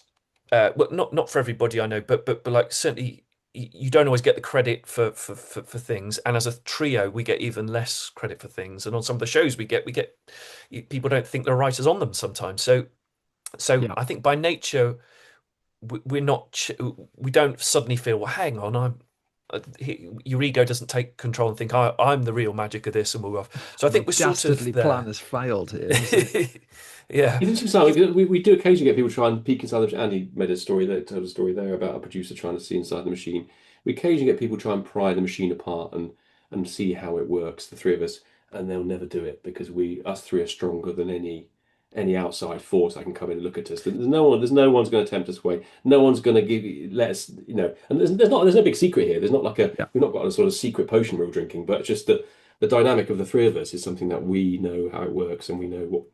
Well, not for everybody I know, but like certainly you don't always get the credit for things, and as a trio we get even less credit for things, and on some of the shows we get people don't think there are writers on them sometimes. So yeah. I think by nature we're not we don't suddenly feel, well, hang on, your ego doesn't take control and think I'm the real magic of this and move off. So I The think we're sort of dastardly plan there. has failed here, hasn't it? Yeah. Even sometimes we do occasionally get people try and peek inside the. Andy made a story there, told a story there about a producer trying to see inside the machine. We occasionally get people try and pry the machine apart and see how it works, the three of us, and they'll never do it because us three are stronger than any outside force that can come in and look at us. There's no one's going to tempt us away. No one's going to let us, and there's no big secret here. There's not like Yeah. we've not got a sort of secret potion we're all drinking, but just that the dynamic of the three of us is something that we know how it works, and we know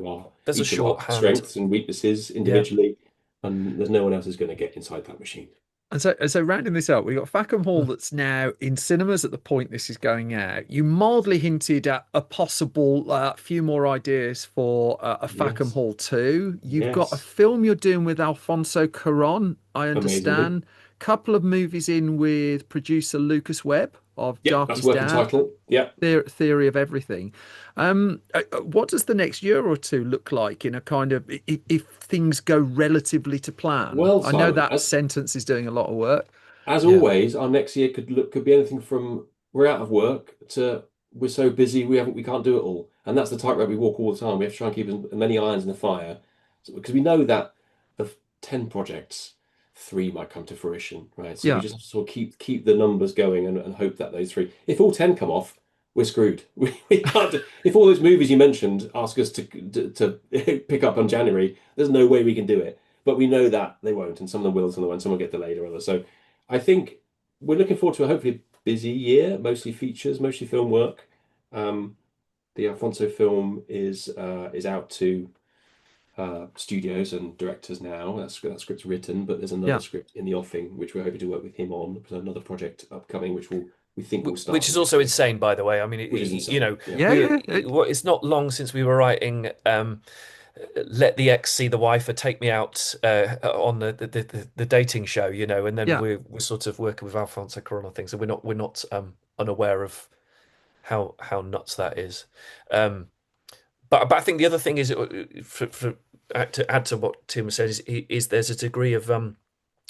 our There's a each of our shorthand. strengths and weaknesses Yeah. individually, and there's no one else is going to get inside that machine. And so rounding this out, we've got Fackham Hall that's now in cinemas at the point this is going out. You mildly hinted at a possible few more ideas for a Fackham Yes, Hall 2. You've got a yes, film you're doing with Alfonso Cuarón, I amazingly. understand. Couple of movies in with producer Lucas Webb of Yep, that's Darkest working Hour, title. Yep. Theory of Everything. What does the next year or two look like in a kind of if things go relatively to plan? Well, I know Simon, that sentence is doing a lot of work. as Yeah. always, our next year could be anything from we're out of work to we're so busy we can't do it all, and that's the tightrope we walk all the time. We have to try and keep as many irons in the fire, because we know that of 10 projects, three might come to fruition, right? So we Yeah, just have to sort of keep the numbers going and hope that those three, if all 10 come off, we're screwed. We can't if all those movies you mentioned ask us to pick up on January, there's no way we can do it. But we know that they won't, and some of them will, some of them won't, some will get delayed or other. So I think we're looking forward to a hopefully busy year, mostly features, mostly film work. Um, the Alfonso film is out to studios and directors now. That script's written, but there's another yeah. script in the offing which we're hoping to work with him on. There's another project upcoming we think will start Which is next also year, insane, by the way. I mean, which is you insane. know, Yeah, Yeah, yeah. it's not long since we were writing "Let the Ex See the Wife" or "Take Me Out" on the dating show, and then Yeah. we're sort of working with Alfonso Cuarón on things, and we're not unaware of how nuts that is. Um, but I think the other thing is, to add to what Tim said, is there's a degree of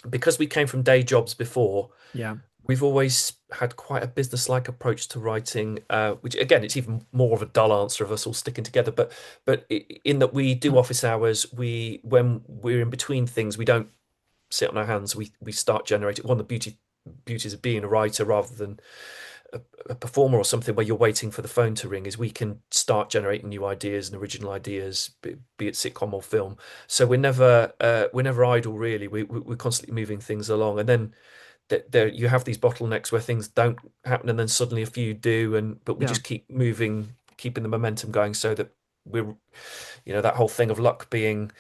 because we came from day jobs before. Yeah. We've always had quite a business-like approach to writing, which again, it's even more of a dull answer of us all sticking together. But in that we do office hours, when we're in between things, we don't sit on our hands. We start generating. One of the beauties of being a writer rather than a performer or something where you're waiting for the phone to ring is we can start generating new ideas and original ideas, be it sitcom or film. So we're never idle really. We're constantly moving things along, and then there you have these bottlenecks where things don't happen and then suddenly a few do, but we Yeah. just keep moving, keeping the momentum going so that we're, that whole thing of luck being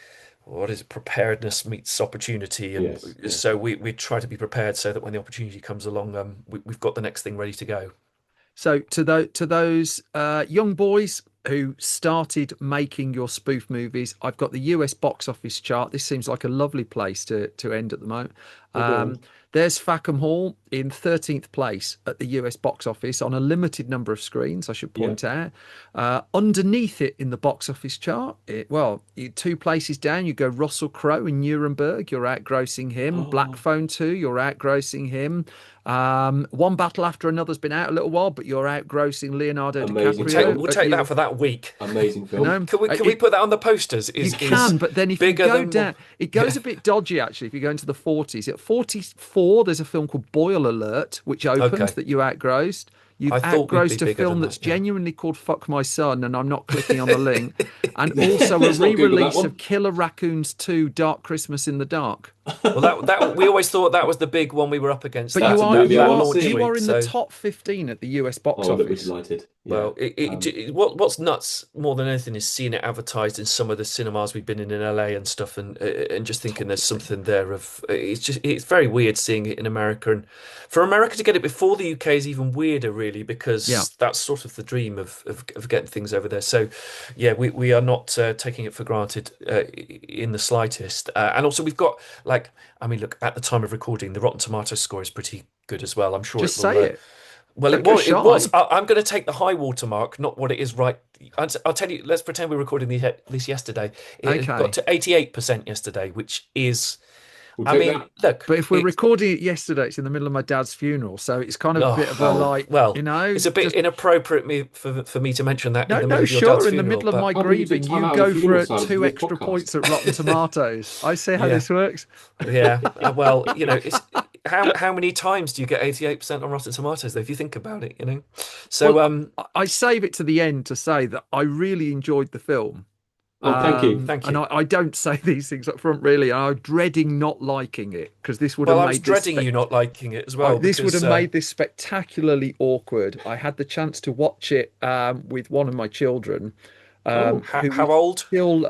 what is it, preparedness meets opportunity, and yes, yes. so we try to be prepared so that when the opportunity comes along, we've got the next thing ready to go. So to those young boys who started making your spoof movies, I've got the US box office chart. This seems like a lovely place to end at the moment. Well, go on. There's Fackham Hall in 13th place at the US box office on a limited number of screens, I should Yeah. point out. Underneath it in the box office chart, two places down, you go Russell Crowe in Nuremberg, you're outgrossing him. Black Oh, Phone 2, you're outgrossing him. One Battle After Another's been out a little while, but you're outgrossing Leonardo amazing We'll DiCaprio. we'll film. take that for that week. Amazing You film. know, Can we put that on the posters? you Is can, but then if you bigger go than down, it goes a bit dodgy actually. If you go into the 40s, at 44, there's a film called Boil Alert, which opened Okay. that you outgrossed. You've I thought we'd be outgrossed a bigger film than that's that. Yeah. genuinely called Fuck My Son, and I'm not clicking on the link. And also a Let's not Google that re-release of one. Killer Raccoons 2: Dark Christmas in the Dark. Well, that we always thought that was the big one we were up against. But That That's a movie I that want to launch see. you are week. in the So, top 15 at the US box Oh, look, we're office. delighted. Yeah. well, what's nuts more than anything is seeing it advertised in some of the cinemas we've been in LA and stuff, and just thinking there's something there of it's very weird seeing it in America, and for America to get it before the UK is even weirder, really, Yeah. because that's sort of the dream of getting things over there. So, yeah, we are not taking it for granted in the slightest, and also we've got like. I mean, look, at the time of recording, the Rotten Tomatoes score is pretty good as well. I'm sure Just it will. say it. Well, Don't go it was. shy. I'm going to take the high water mark, not what it is right. I'll tell you. Let's pretend we're recording this yesterday. It got Okay. to 88% yesterday, which is. We'll I take mean, that. look, But if we're it's recording it yesterday, it's in the middle of my dad's funeral, so it's kind of a bit of a Oh, like, well, it's a bit just inappropriate for me to mention that in no, the no, middle of your dad's sure. In the funeral, middle of but my how about you take grieving, time you out of go the for funeral silence for two this extra podcast? points at Rotten Tomatoes. I see how yeah, this works. yeah. Well, it's how many times do you get 88% on Rotten Tomatoes though, if you think about it. So Well, I save it to the end to say that I really enjoyed the film. Well, thank you. Thank And you. I don't say these things up front, really. I'm dreading not liking it because this would have Well, I was made this dreading you not liking it as well this would because have made this spectacularly awkward. I had the chance to watch it with one of my children, Oh, who how is old? still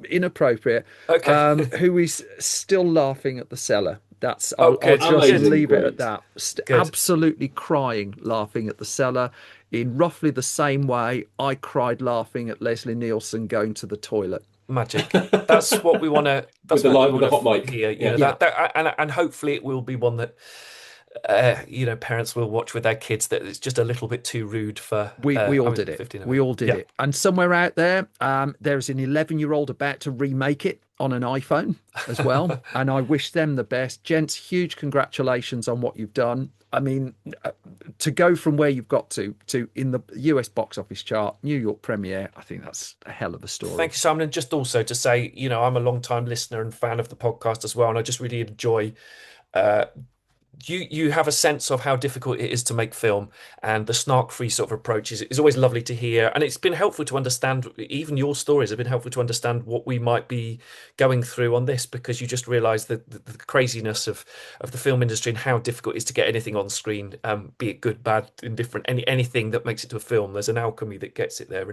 inappropriate, Okay. who is still laughing at the cellar. Oh, I'll good, just good, amazing, leave it at great. that. good. Absolutely crying, laughing at the cellar in roughly the same way I cried laughing at Leslie Nielsen going to the toilet. Magic. That's what we want to. With That's the what we light, with want the hot to mic. hear. Yeah. That and hopefully it will be one that parents will watch with their kids. That it's just a little bit too rude for. We all I mean, did it. 15 of We it. all did Yeah. it. And somewhere out there, there's an 11-year-old about to remake it on an iPhone as well. And I wish them the best. Gents, huge congratulations on what you've done. I mean, to go from where you've got to in the US box office chart, New York premiere, I think that's a hell of a story. Thank you, Simon. And just also to say, I'm a long time listener and fan of the podcast as well, and I just really enjoy. Uh, you have a sense of how difficult it is to make film, and the snark-free sort of approach is always lovely to hear, and it's been helpful to understand. Even your stories have been helpful to understand what we might be going through on this, because you just realise the craziness of the film industry and how difficult it is to get anything on screen, be it good, bad, indifferent, anything that makes it to a film. There's an alchemy that gets it there,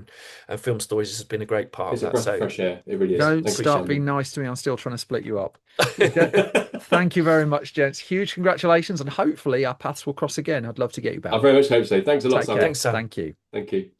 and film stories has been a great part It's a of that. breath of fresh air. It really is. Don't Thank you, start Simon. being nice to me. I'm still trying to split you up. I Thank you very much, gents. Huge congratulations, and hopefully our paths will cross again. I'd love to get you back. very much hope so. Thanks a lot, Take Simon. care. Thanks, Sam. Thank you. Thank you.